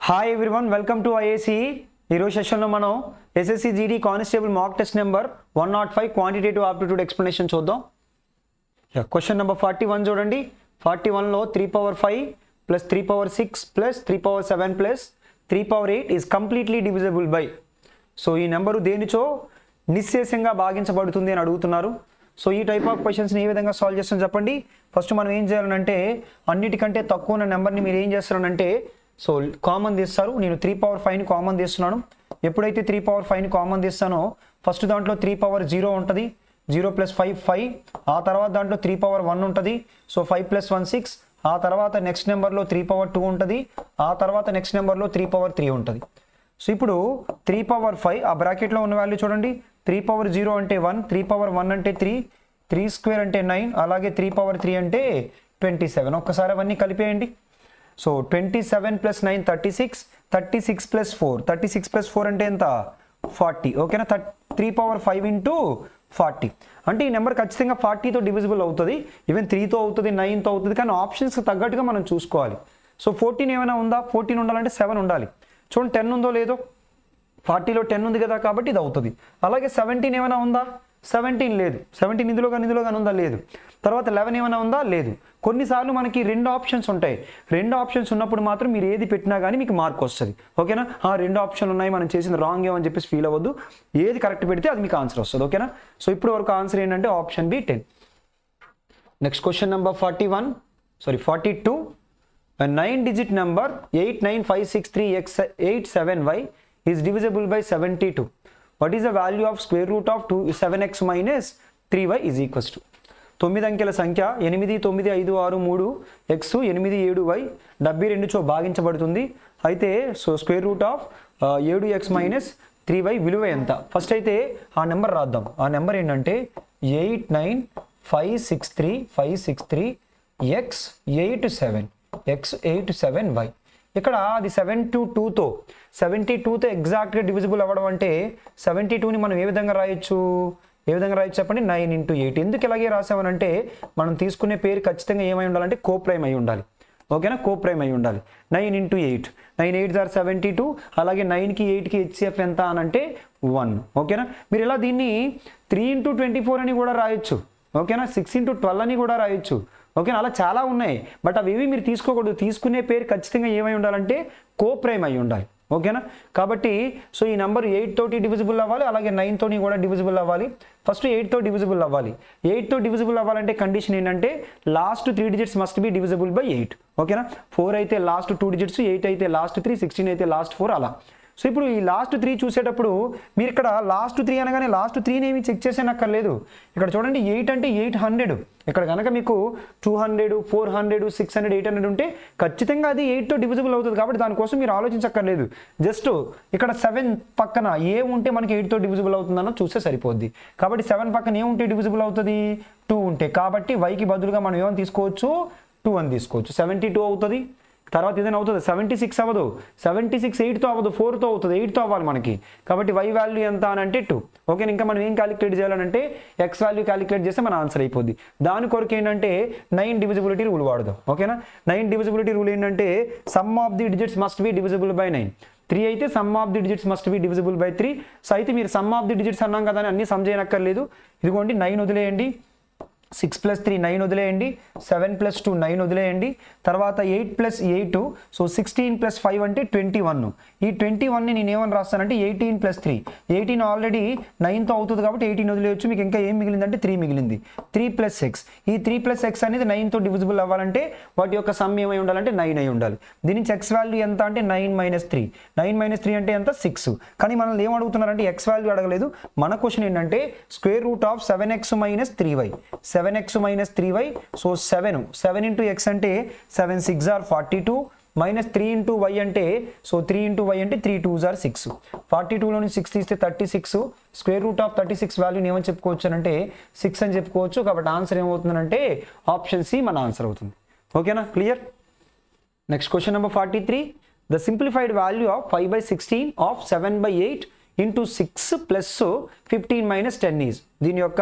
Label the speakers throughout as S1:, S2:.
S1: Hi everyone, welcome to IAC. ఈరోజు సెషన్లో మనం SSC GD constable mock test number 105 quantitative aptitude explanation చూద్దాం. Question number 41 చూడండి. 41లో 3/5 plus 3/6 plus 3/7 plus 3/8 is completely divisible by. So ఈ number దేనిచో నిశ్శేషంగా భాగించబడుతుంది అని అడుగుతున్నారు. సో ఈ టైప్ ఆఫ్ క్వశ్చన్స్ని ఏ విధంగా సాల్వ్ చేస్తాం చెప్పండి. ఫస్ట్ మనం ఏం చేయాలంటే అన్నిటికంటే తక్కువ ఉన్న నెంబర్ని మీరు ఏం చేస్తారనంటే సో కామన్ తీస్తారు. నేను 3/5ని కామన్ తీస్తున్నాను. ఎప్పుడైతే 3/5ని కామన్ తీస్తానో ఫస్ట్ దాంట్లో 3/0 ఉంటుంది, 0 + 5 5. ఆ తర్వాత దాంట్లో 3/1 ఉంటుంది, సో 5 + 1 6. ఆ తర్వాత నెక్స్ట్ నెంబర్లో 3/2 ఉంటుంది, ఆ తర్వాత నెక్స్ట్ నెంబర్లో 3/3 ఉంటుంది. సో ఇప్పుడు 3/5 ఆ బ్రాకెట్లో ఉన్న వాల్యూ చూడండి. 3/0 అంటే 1, 3/1 అంటే 3, 3² అంటే 9, అలాగే 3/3 అంటే 27. ఒక్కసారి అవన్నీ కలిపేయండి. సో 27 + 9 36, 36 + 4, 36 + 4 అంటే ఎంత 40. ఓకేనా. 3/5 × 40 అంటే ఈ నెంబర్ ఖచ్చితంగా 40తో డివిజిబుల్ అవుతుంది. ఈవెన్ 3తో అవుతుంది, 9తో అవుతుంది, కానీ ఆప్షన్స్ తగ్గట్టుగా మనం చూసుకోవాలి. సో 14 ఏమైనా ఉందా? 14 ఉండాలంటే 7 ఉండాలి. చూడండి 10 ఉందో లేదో, 40లో 10 ఉంది కదా, కాబట్టి ఇది అవుతుంది. అలాగే 17 ఏమైనా ఉందా? 17 లేదు. 17 ఇందులో కానీ ఉందా? లేదు. తర్వాత 11 ఏమైనా ఉందా? లేదు. కొన్నిసార్లు మనకి 2 ఆప్షన్స్ ఉంటాయి. 2 ఆప్షన్స్ ఉన్నప్పుడు మాత్రం మీరు ఏది పెట్టినా కానీ మీకు మార్క్ వస్తుంది. ఓకేనా. 2 ఆప్షన్లు ఉన్నాయి, మనం చేసింది రాంగ్ ఏమని చెప్పేసి ఫీల్ అవ్వద్దు. ఏది కరెక్ట్ పెడితే అది మీకు ఆన్సర్ వస్తుంది. ఓకేనా. సో ఇప్పుడు వరకు ఆన్సర్ ఏంటంటే option B 10. Next question number 42. A 9-digit number 89563887y is divisible by 72. What is the value of square root of 7x minus 3y is equals to? 9 అంకెల సంఖ్య 89563 x 87y 72 చో భాగించబడుతుంది. అయితే so square root of 7x minus 3y విలువ ఎంత? First అయితే ఆ number రాద్దాం. ఆ నెంబర్ ఏంటంటే 89563 x 87y. ఇక్కడ అది 72తో ఎగ్జాక్ట్గా డివిజిబుల్ అవ్వడం అంటే 72ని మనం ఏ విధంగా రాయొచ్చు చెప్పండి. 9 × 8. ఎందుకు ఇలాగే రాసామనంటే మనం తీసుకునే పేరు ఖచ్చితంగా ఏమై ఉండాలంటే కోప్రైమ్ అయి ఉండాలి. ఓకేనా. కోప్రైమ్ అయి ఉండాలి. 9 × 8, 9 8s are 72. అలాగే 9కి 8కి హెచ్సిఎఫ్ ఎంత అనంటే 1. ఓకేనా. మీరు ఇలా దీన్ని 3 × 24 అని కూడా రాయొచ్చు. ఓకేనా. 6 × 12 అని కూడా రాయొచ్చు. ఓకేనా. అలా చాలా ఉన్నాయి, బట్ అవి మీరు తీసుకోకూడదు. తీసుకునే పేరు ఖచ్చితంగా ఏమై ఉండాలంటే కోప్రైమ్ అయి ఉండాలి. ఓకేనా. కాబట్టి సో ఈ నెంబర్ 8 తోటి డివిజిబుల్ అవ్వాలి, అలాగే 9 తోని కూడా డివిజిబుల్ అవ్వాలి. ఫస్ట్ 8తో డివిజిబుల్ అవ్వాలి. 8తో డివిజిబుల్ అవ్వాలంటే కండిషన్ ఏంటంటే last 3 digits must be divisible by 8. ఓకేనా. 4 అయితే లాస్ట్ 2 డిజిట్స్, 8 అయితే లాస్ట్ 3, 16 అయితే లాస్ట్ 4 అలా. సో ఇప్పుడు ఈ లాస్ట్ 3 చూసేటప్పుడు మీరు ఇక్కడ లాస్ట్ 3 అనగానే లాస్ట్ 3ని ఏమి చెక్ చేసేనక్కర్లేదు. ఇక్కడ చూడండి 8 అంటే 800. ఇక్కడ కనుక మీకు 200, 400, 600, 800 ఉంటే ఖచ్చితంగా అది 8తో డివిజిబుల్ అవుతుంది. కాబట్టి దానికోసం మీరు ఆలోచించక్కర్లేదు. జస్ట్ ఇక్కడ 7 పక్కన ఏ ఉంటే మనకి 8తో డివిజిబుల్ అవుతుందన్న చూస్తే సరిపోద్ది. కాబట్టి 7 పక్కన ఏ ఉంటే డివిజిబుల్ అవుతుంది? 2 ఉంటే. కాబట్టి వైకి బదులుగా మనం ఏమని తీసుకోవచ్చు? 2 అని తీసుకోవచ్చు. 72 అవుతుంది. తర్వాత ఏదైనా అవుతుంది 76 అవ్వదు. 76 8తో అవ్వదు, 4తో అవుతుంది. 8తో అవ్వాలి మనకి. కాబట్టి y వాల్యూ ఎంత అని అంటే 2. ఓకే. ఇంకా మనం ఏం క్యాలిక్యులేట్ చేయాలంటే x వాల్యూ క్యాలిక్యులేట్ చేస్తే మన ఆన్సర్ అయిపోద్ది. దాని కొరకు ఏంటంటే 9 డివిజిబిలిటీ రూల్ వాడదాం. ఓకేనా. 9 డివిజిబిలిటీ రూల్ ఏంటంటే some of the digits must be divisible by 9. 3 అయితే some of the digits must be divisible by 3. So అయితే మీరు సమ్ ఆఫ్ ది డిజిట్స్ అన్నాం కదా అని అన్ని సమ్ చేయనక్కర్లేదు. ఇదిగోండి 9 వదిలేయండి, 6 + 3 9 వదిలేయండి, 7 + 2 9 వదిలేయండి. తర్వాత 8 + 8 సో 16 + 5 అంటే 21. ఈ 21ని నేను ఏమని రాస్తానంటే 18 + 3. 18 ఆల్రెడీ 9తో అవుతుంది కాబట్టి 18 వదిలేయచ్చు. మీకు ఇంకా ఏం మిగిలిందంటే 3 మిగిలింది. 3 + x. ఈ 3 + x అనేది 9తో డివిజిబుల్ అవ్వాలంటే వాటి యొక్క సమ్ ఏమై ఉండాలంటే 9 అయి ఉండాలి. దీని నుంచి x వాల్యూ ఎంత అంటే 9 - 3. 9 - 3 అంటే ఎంత? 6. కానీ మనల్ని ఏం అడుగుతున్నారంటే x వాల్యూ అడగలేదు. మన క్వశ్చన్ ఏంటంటే square root of 7x - 3y. 7x - 3y. So 7 × x అంటే 7 6s are 42 మైనస్ 3 × y అంటే సో 3 × y అంటే 3 2s are 6. 42లో నుంచి 6 తీస్తే 36. స్క్వేర్ రూట్ ఆఫ్ 36 వాల్యూని ఏమని చెప్పుకోవచ్చు అంటే 6 అని చెప్పుకోవచ్చు. కాబట్టి ఆన్సర్ ఏమవుతుందంటే ఆప్షన్ సి మన ఆన్సర్ అవుతుంది. ఓకేనా. Clear. Next question number 43. The simplified value of 5/16 of 7/8 into 6 plus 15 minus 10 is దీని యొక్క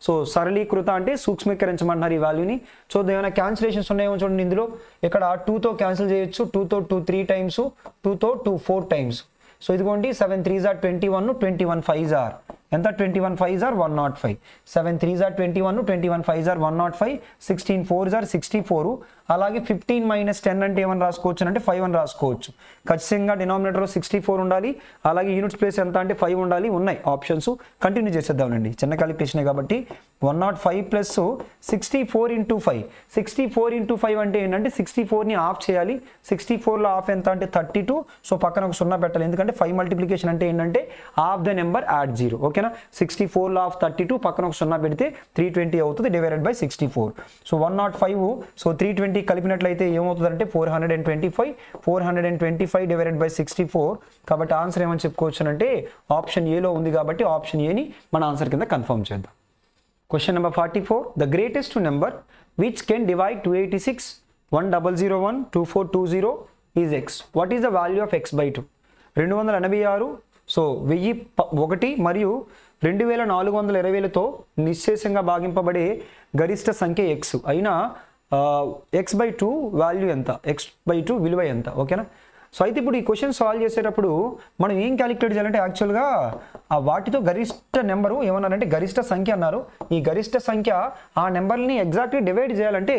S1: సో సరళీకృత అంటే సూక్ష్మీకరించమన్నారు ఈ వాల్యూని. సో ఏమైనా క్యాన్సిలేషన్స్ ఉన్నాయేమో చూడండి ఇందులో. ఇక్కడ 2తో క్యాన్సిల్ చేయొచ్చు, 2తో 2 3 టైమ్స్, 2తో 2 4 టైమ్స్. సో ఇదిగోండి 7 3s are 21, 21 5s are ఎంత 21 5s are 105, 7 3s are 21, 21 5s are 105, 16 4s are 64. అలాగే 15 మైనస్ 10 అంటే ఏమని రాసుకోవచ్చు అంటే 5 అని రాసుకోవచ్చు. ఖచ్చితంగా డినామినేటర్ 64 ఉండాలి, అలాగే యూనిట్స్ ప్లేస్ ఎంత అంటే 5 ఉండాలి. ఉన్నాయి ఆప్షన్స్, కంటిన్యూ చేసేద్దామండి, చిన్న క్యాలిక్యులేషన్ కాబట్టి. 105 ప్లస్ 64 ఇంటూ 5, 64 ఇంటూ 5 అంటే ఏంటంటే 64ని ఆఫ్ చేయాలి. 64లో ఆఫ్ ఎంత అంటే 32. సో పక్కన ఒక 0 పెట్టాలి, ఎందుకంటే 5 మల్టిప్లికేషన్ అంటే ఏంటంటే ఆఫ్ ద నెంబర్ యాడ్ 0. ఓకేనా, 64లో ఆఫ్ 32 పక్కన ఒక 0 పెడితే 320 అవుతుంది, డివైడెడ్ బై 64. సో 105 సో 320 కలిపినట్లయితే ఏమవుతుంది అంటే 425, 425 డివైడెడ్ బై 64. కాబట్టి ఆన్సర్ ఏమని చెప్పుకోవచ్చు అంటే ఆప్షన్ ఏలో ఉంది కాబట్టి ఆప్షన్ ఏని మన ఆన్సర్ కింద కన్ఫర్మ్ చేద్దాం. Question number 44. The greatest number which can divide 286, 1001, 2420 is x. What is the value of x by 2? 286 so 1001 మరియు 2420లతో నిశ్శేషంగా భాగింపబడే గరిష్ట సంఖ్య x అయినా x by 2 వాల్యూ ఎంత, x by 2 విలువ ఎంత. ఓకేనా, సో అయితే ఇప్పుడు ఈ క్వశ్చన్ సాల్వ్ చేసేటప్పుడు మనం ఏం క్యాలిక్యులేట్ చేయాలంటే యాక్చువల్గా ఆ వాటితో గరిష్ట నెంబరు ఏమన్నారంటే గరిష్ట సంఖ్య అన్నారు. ఈ గరిష్ట సంఖ్య ఆ నెంబర్ని ఎగ్జాక్ట్లీ డివైడ్ చేయాలంటే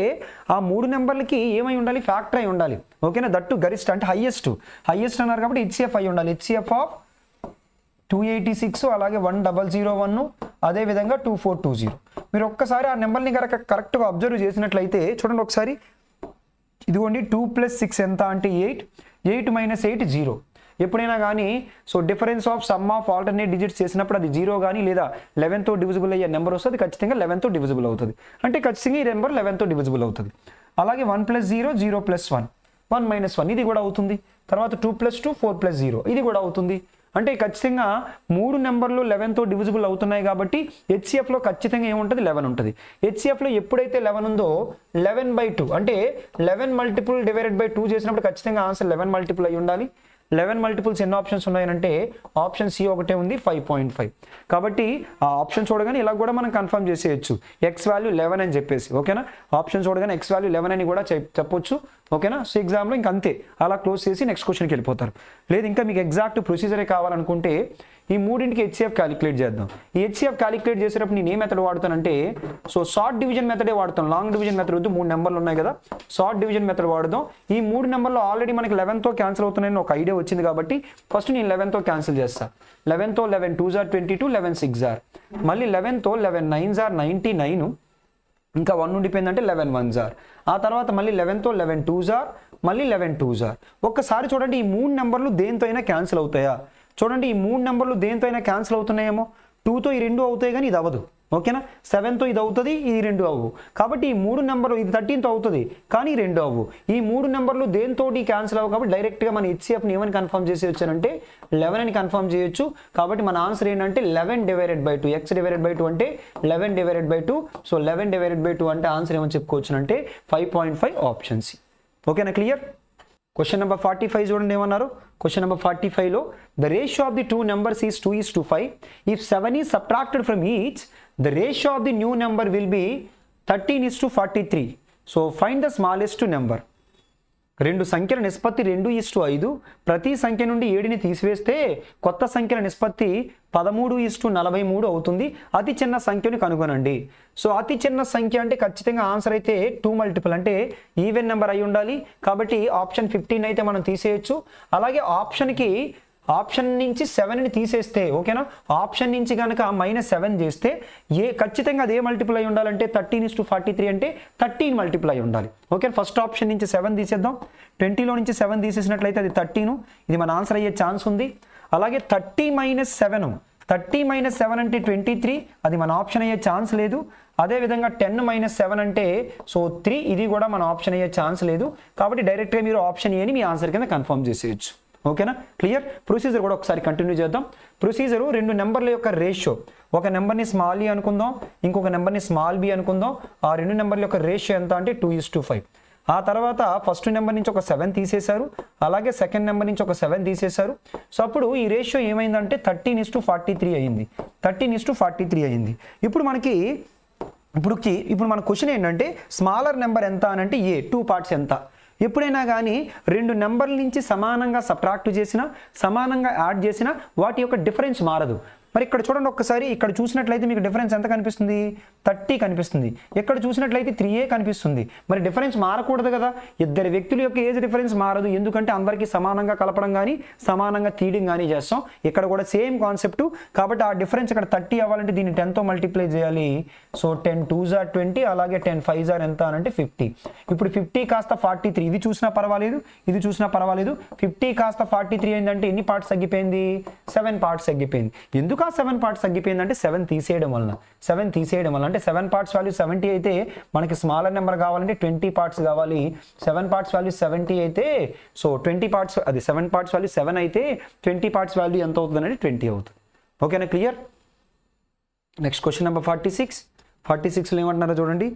S1: ఆ 3 నెంబర్లకి ఏమై ఉండాలి, ఫ్యాక్టర్ అయి ఉండాలి. ఓకేనా, దట్టు గరిష్ట అంటే హైయెస్ట్ అన్నారు కాబట్టి హెచ్సిఎఫ్ అయి ఉండాలి. హెచ్సిఎఫ్ ఆఫ్ 286 అలాగే 1001 అదేవిధంగా 2420. మీరు ఒక్కసారి ఆ నెంబర్ని కరెక్ట్గా అబ్జర్వ్ చేసినట్లయితే చూడండి ఒకసారి. ఇదిగోండి 2 + 6 ఎంత అంటే 8, 8 - 8 0. ఎప్పుడైనా కానీ so difference of some of alternate digits చేసినప్పుడు అది 0 కానీ లేదా 11తో డివిజిబుల్ అయ్యే నెంబర్ వస్తుంది, ఖచ్చితంగా 11తో డివిజిబుల్ అవుతుంది. అంటే ఖచ్చితంగా ఈ నెంబర్ 11తో డివిజిబుల్ అవుతుంది. అలాగే 1 + 0, 0 + 1, 1 - 1 ఇది కూడా అవుతుంది. తర్వాత 2 + 2, 4 + 0 ఇది కూడా అవుతుంది. అంటే ఖచ్చితంగా 3 నెంబర్లు 11తో డివిజిబుల్ అవుతున్నాయి కాబట్టి హెచ్సిఎఫ్లో ఖచ్చితంగా ఏముంటుంది, 11 ఉంటుంది. హెచ్సిఎఫ్లో ఎప్పుడైతే 11 ఉందో 11/2 అంటే 11 మల్టిపుల్ డివైడెడ్ బై 2 చేసినప్పుడు ఖచ్చితంగా ఆన్సర్ 11 మల్టిపుల్ అయి ఉండాలి. 11 మల్టిపుల్స్ ఎన్ని ఆప్షన్స్ ఉన్నాయంటే ఆప్షన్ సి ఒకటే ఉంది, 5.5. కాబట్టి ఆ ఆప్షన్ చూడగానే ఇలా కూడా మనం కన్ఫర్మ్ చేసేయచ్చు, ఎక్స్ వాల్యూ 11 అని చెప్పేసి. ఓకేనా, ఆప్షన్ చూడగానే ఎక్స్ వాల్యూ 11 అని కూడా చెప్పొచ్చు. ఓకేనా, సో ఎగ్జామ్లో ఇంక అంతే, అలా క్లోజ్ చేసి నెక్స్ట్ క్వశ్చన్కి వెళ్ళిపోతారు. లేదు ఇంకా మీకు ఎగ్జాక్ట్ ప్రొసీజరే కావాలనుకుంటే ఈ మూడింటికి హెచ్సిఎఫ్ క్యాలిక్యులేట్ చేద్దాం. ఈ హెచ్సిఎఫ్ క్యాలిక్యులేట్ చేసేటప్పుడు నేను ఏ మెథడ్ వాడుతానంటే సో షార్ట్ డివిజన్ మెథడే వాడతాం. లాంగ్ డివిజన్ మెథడ్ వద్దు, 3 నెంబర్లు ఉన్నాయి కదా, షార్ట్ డివిజన్ మెథడ్ వాడదాం. ఈ 3 నెంబర్లు ఆల్రెడీ మనకి 11తో క్యాన్సిల్ అవుతున్నాయని ఒక ఐడియా వచ్చింది కాబట్టి ఫస్ట్ నేను 11తో క్యాన్సిల్ చేస్తాను. 11తో 11 2s are 22, 11 6s are, మళ్ళీ 11తో 11 9s are 99, ఇంకా 1 ఉండిపోయిందంటే 11 1s are. ఆ తర్వాత మళ్ళీ 11తో 11 2s are, మళ్ళీ 11 2s are. ఒక్కసారి చూడండి ఈ 3 నెంబర్లు దేంతో అయినా క్యాన్సిల్ అవుతాయా? చూడండి ఈ 3 నెంబర్లు దేంతో అయినా క్యాన్సిల్ అవుతున్నాయేమో. 2తో ఈ 2 అవుతాయి కానీ ఇది అవ్వదు. ఓకేనా, 7తో ఇది అవుతుంది, ఇది 2 అవ్వు. కాబట్టి ఈ 3 నెంబర్లు ఇది 13తో అవుతుంది కానీ 2 అవ్వు. ఈ 3 నెంబర్లు దేంతోటి క్యాన్సిల్ అవ్వు కాబట్టి డైరెక్ట్గా మన హెచ్సిఎఫ్ని ఏమని కన్ఫర్మ్ చేసేయచ్చానంటే 11 అని కన్ఫర్మ్ చేయొచ్చు. కాబట్టి మన ఆన్సర్ ఏంటంటే 11/2, x/2 అంటే 11/2. సో 11/2 అంటే ఆన్సర్ ఏమని చెప్పుకోవచ్చు అంటే 5.5 ఆప్షన్ సి. ఓకేనా, క్లియర్. క్వశ్చన్ నెంబర్ 45 చూడండి ఏమన్నారు. క్వశ్చన్ నెంబర్ 45లో the ratio of the 2 numbers is 2:5. If 7 is subtracted from each the ratio of the new number will be 13:43. So find the smallest number. 2 సంఖ్యల నిష్పత్తి 2:5. ప్రతి సంఖ్య నుండి 7ని తీసివేస్తే కొత్త సంఖ్యల నిష్పత్తి 13:43 అవుతుంది. అతి చిన్న సంఖ్యను కనుగొనండి. సో అతి చిన్న సంఖ్య అంటే ఖచ్చితంగా ఆన్సర్ అయితే 2 మల్టిపుల్ అంటే ఈవెన్ నెంబర్ అయి ఉండాలి. కాబట్టి ఆప్షన్ 15 అయితే మనం తీసేయచ్చు. అలాగే ఆప్షన్ నుంచి 7ని తీసేస్తే ఓకేనా, ఆప్షన్ నుంచి కనుక -7 చేస్తే ఖచ్చితంగా అదే మల్టిపుల్ అయి ఉండాలంటే 13:43 అంటే 13 మల్టిపుల్ అయి ఉండాలి. ఓకే, ఫస్ట్ ఆప్షన్ నుంచి 7 తీసేద్దాం. 20లో నుంచి 7 తీసేసినట్లయితే అది 13. ఇది మన ఆన్సర్ అయ్యే ఛాన్స్ ఉంది. అలాగే 30 - 7 అంటే 23, అది మన ఆప్షన్ అయ్యే ఛాన్స్ లేదు. అదేవిధంగా 10 - 7 అంటే సో 3, ఇది కూడా మన ఆప్షన్ అయ్యే ఛాన్స్ లేదు. కాబట్టి డైరెక్ట్గా మీరు ఆప్షన్ ఏని మీ ఆన్సర్ కింద కన్ఫర్మ్ చేసేయచ్చు. ఓకేనా, క్లియర్. ప్రొసీజర్ కూడా ఒకసారి కంటిన్యూ చేద్దాం. ప్రొసీజరు 2 నెంబర్ల యొక్క రేషియో, ఒక నెంబర్ని స్మాల్ e అనుకుందాం, ఇంకొక నెంబర్ని స్మాల్ b అనుకుందాం. ఆ 2 నెంబర్ల యొక్క రేషియో ఎంత అంటే 2:5. ఆ తర్వాత ఫస్ట్ నెంబర్ నుంచి ఒక 7 తీసేశారు, అలాగే సెకండ్ నెంబర్ నుంచి ఒక 7 తీసేశారు. సో అప్పుడు ఈ రేషియో ఏమైందంటే 13:43 అయింది. 13:43 అయింది. ఇప్పుడు మన క్వశ్చన్ ఏంటంటే స్మాలర్ నెంబర్ ఎంత అని అంటే ఏ 2 పార్ట్స్ ఎంత. ఎప్పుడైనా కానీ 2 నెంబర్ల నుంచి సమానంగా సబ్ట్రాక్ట్ చేసినా సమానంగా యాడ్ చేసినా వాటి యొక్క డిఫరెన్స్ మారదు. మరి ఇక్కడ చూడండి ఒక్కసారి, ఇక్కడ చూసినట్లయితే మీకు డిఫరెన్స్ ఎంత కనిపిస్తుంది? 30 కనిపిస్తుంది. ఇక్కడ చూసినట్లయితే 3a కనిపిస్తుంది. మరి డిఫరెన్స్ మారకూడదు కదా. ఇద్దరు వ్యక్తుల యొక్క ఏజ్ డిఫరెన్స్ మారదు, ఎందుకంటే అందరికీ సమానంగా కలపడం కానీ సమానంగా తీయడం కానీ చేస్తాం. ఇక్కడ కూడా సేమ్ కాన్సెప్ట్. కాబట్టి ఆ డిఫరెన్స్ ఇక్కడ 30 అవ్వాలంటే దీన్ని 10తో మల్టిప్లై చేయాలి. సో 10 2s are 20, అలాగే 10 5s are ఎంత అంటే 50. ఇప్పుడు 50 కాస్త 43, ఇది చూసినా పర్వాలేదు, ఇది చూసినా పర్వాలేదు. 50 కాస్త 43 అయిందంటే ఎన్ని పార్ట్స్ తగ్గిపోయింది? 7 పార్ట్స్ తగ్గిపోయింది. ఎందుకు 7 పార్ట్స్ తగ్గిపోయిందంటే 7 తీసేయడం వలన. అంటే 7 పార్ట్స్ వాల్యూ 70 అయితే మనకి స్మాలర్ నెంబర్ కావాలంటే 20 పార్ట్స్ కావాలి. 7 పార్ట్స్ వాల్యూ 70 అయితే సో 20 పార్ట్స్, అది 7 పార్ట్స్ వాల్యూ 7 అయితే 20 పార్ట్స్ వాల్యూ ఎంత అవుతుంది అంటే 20 అవుతుంది. ఓకేనా, క్లియర్? నెక్స్ట్ క్వశ్చన్ నెంబర్ 46లో ఏమంటున్నారో చూడండి.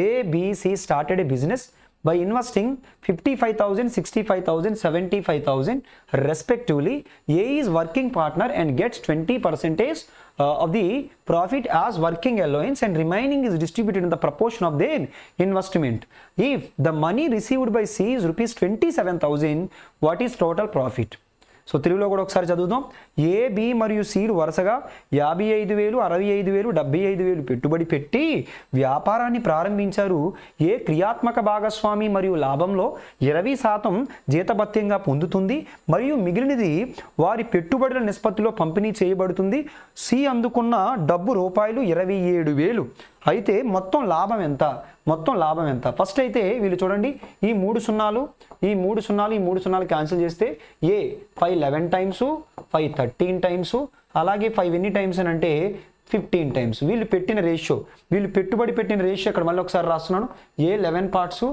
S1: ABC started a business by investing 55,000, 65,000, 75,000 respectively. A is working partner and gets 20% of the profit as working allowance, and remaining is distributed in the proportion of their investment. If the money received by C is rupees 27,000, what is total profit? So తెలుగులో కూడా ఒకసారి చదువుదాం. ఏ, B మరియు సిలు వరుసగా 55,000, 65,000, 75,000 పెట్టుబడి పెట్టి వ్యాపారాన్ని ప్రారంభించారు. ఏ క్రియాత్మక భాగస్వామి మరియు లాభంలో 20% జీతభత్యంగా పొందుతుంది మరియు మిగిలినది వారి పెట్టుబడుల నిష్పత్తిలో పంపిణీ చేయబడుతుంది. సి అందుకున్న డబ్బు రూపాయలు 27,000. అయితే మొత్తం లాభం ఎంత? ఫస్ట్ అయితే వీళ్ళు చూడండి, ఈ 3 సున్నాలు క్యాన్సిల్ చేస్తే ఏ 5 11 టైమ్స్, 5 13 టైమ్స్, అలాగే 5 ఎన్ని టైమ్స్ అని అంటే 15 టైమ్స్. వీళ్ళు పెట్టుబడి పెట్టిన రేషియో ఇక్కడ మళ్ళీ ఒకసారి రాస్తున్నాను. ఏ 11 పార్ట్స్,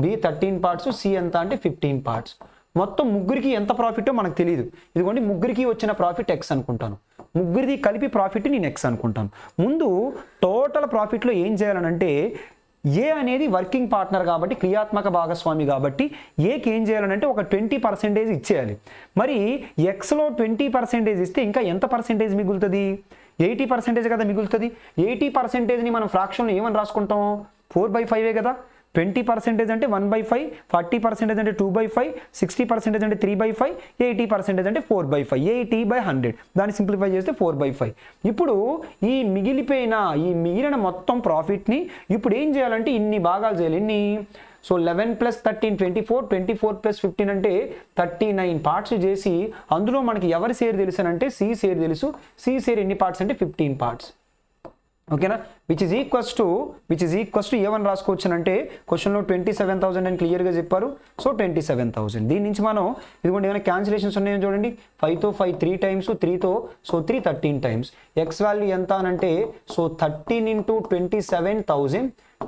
S1: బి 13 పార్ట్స్, సి ఎంత అంటే 15 పార్ట్స్. మొత్తం ముగ్గురికి ఎంత ప్రాఫిటో మనకు తెలియదు. ఇదిగోండి ముగ్గురికి వచ్చిన ప్రాఫిట్ ఎక్స్ అనుకుంటాను, ముగ్గురిది కలిపి ప్రాఫిట్ నేను ఎక్స్ అనుకుంటాను. ముందు టోటల్ ప్రాఫిట్లో ఏం చేయాలనంటే ఏ అనేది వర్కింగ్ పార్ట్నర్ కాబట్టి, క్రియాత్మక భాగస్వామి కాబట్టి ఏకి ఏం చేయాలనంటే ఒక 20% ఇచ్చేయాలి. మరి ఎక్స్లో 20% ఇస్తే ఇంకా ఎంత పర్సెంటేజ్ మిగులుతుంది? 80% కదా మిగులుతుంది. 80%ని మనం ఫ్రాక్షన్లో ఏమని రాసుకుంటాం? 4/5 కదా. 20% అంటే 1/5, 40% అంటే 2/5, 60% అంటే 3/5, 80% అంటే 4/5, 80/100. దాన్ని సింప్లిఫై చేస్తే 4/5. ఇప్పుడు ఈ మిగిలిన మొత్తం ప్రాఫిట్ని ఇప్పుడు ఏం చేయాలంటే ఇన్ని భాగాలు చేయాలి. ఎన్ని? సో 11 + 13 24, 24 + 15 అంటే 39 పార్ట్స్ చేసి అందులో మనకి ఎవరి షేర్ తెలుసు అంటే సి షేర్ తెలుసు. సి షేర్ ఎన్ని పార్ట్స్ అంటే 15 పార్ట్స్. ఓకేనా, విచ్ ఈజ్ ఈక్వల్స్ టు ఏమని రాసుకోవచ్చు అంటే క్వశ్చన్లో 27,000 అని క్లియర్గా చెప్పారు. సో 27,000. దీని నుంచి మనం ఇదిగోండి ఏమైనా క్యాన్సిలేషన్స్ ఉన్నాయో చూడండి. 5తో 5 3 టైమ్స్, 3తో సో 3 13 టైమ్స్. ఎక్స్ వాల్యూ ఎంత అనంటే సో 13 ×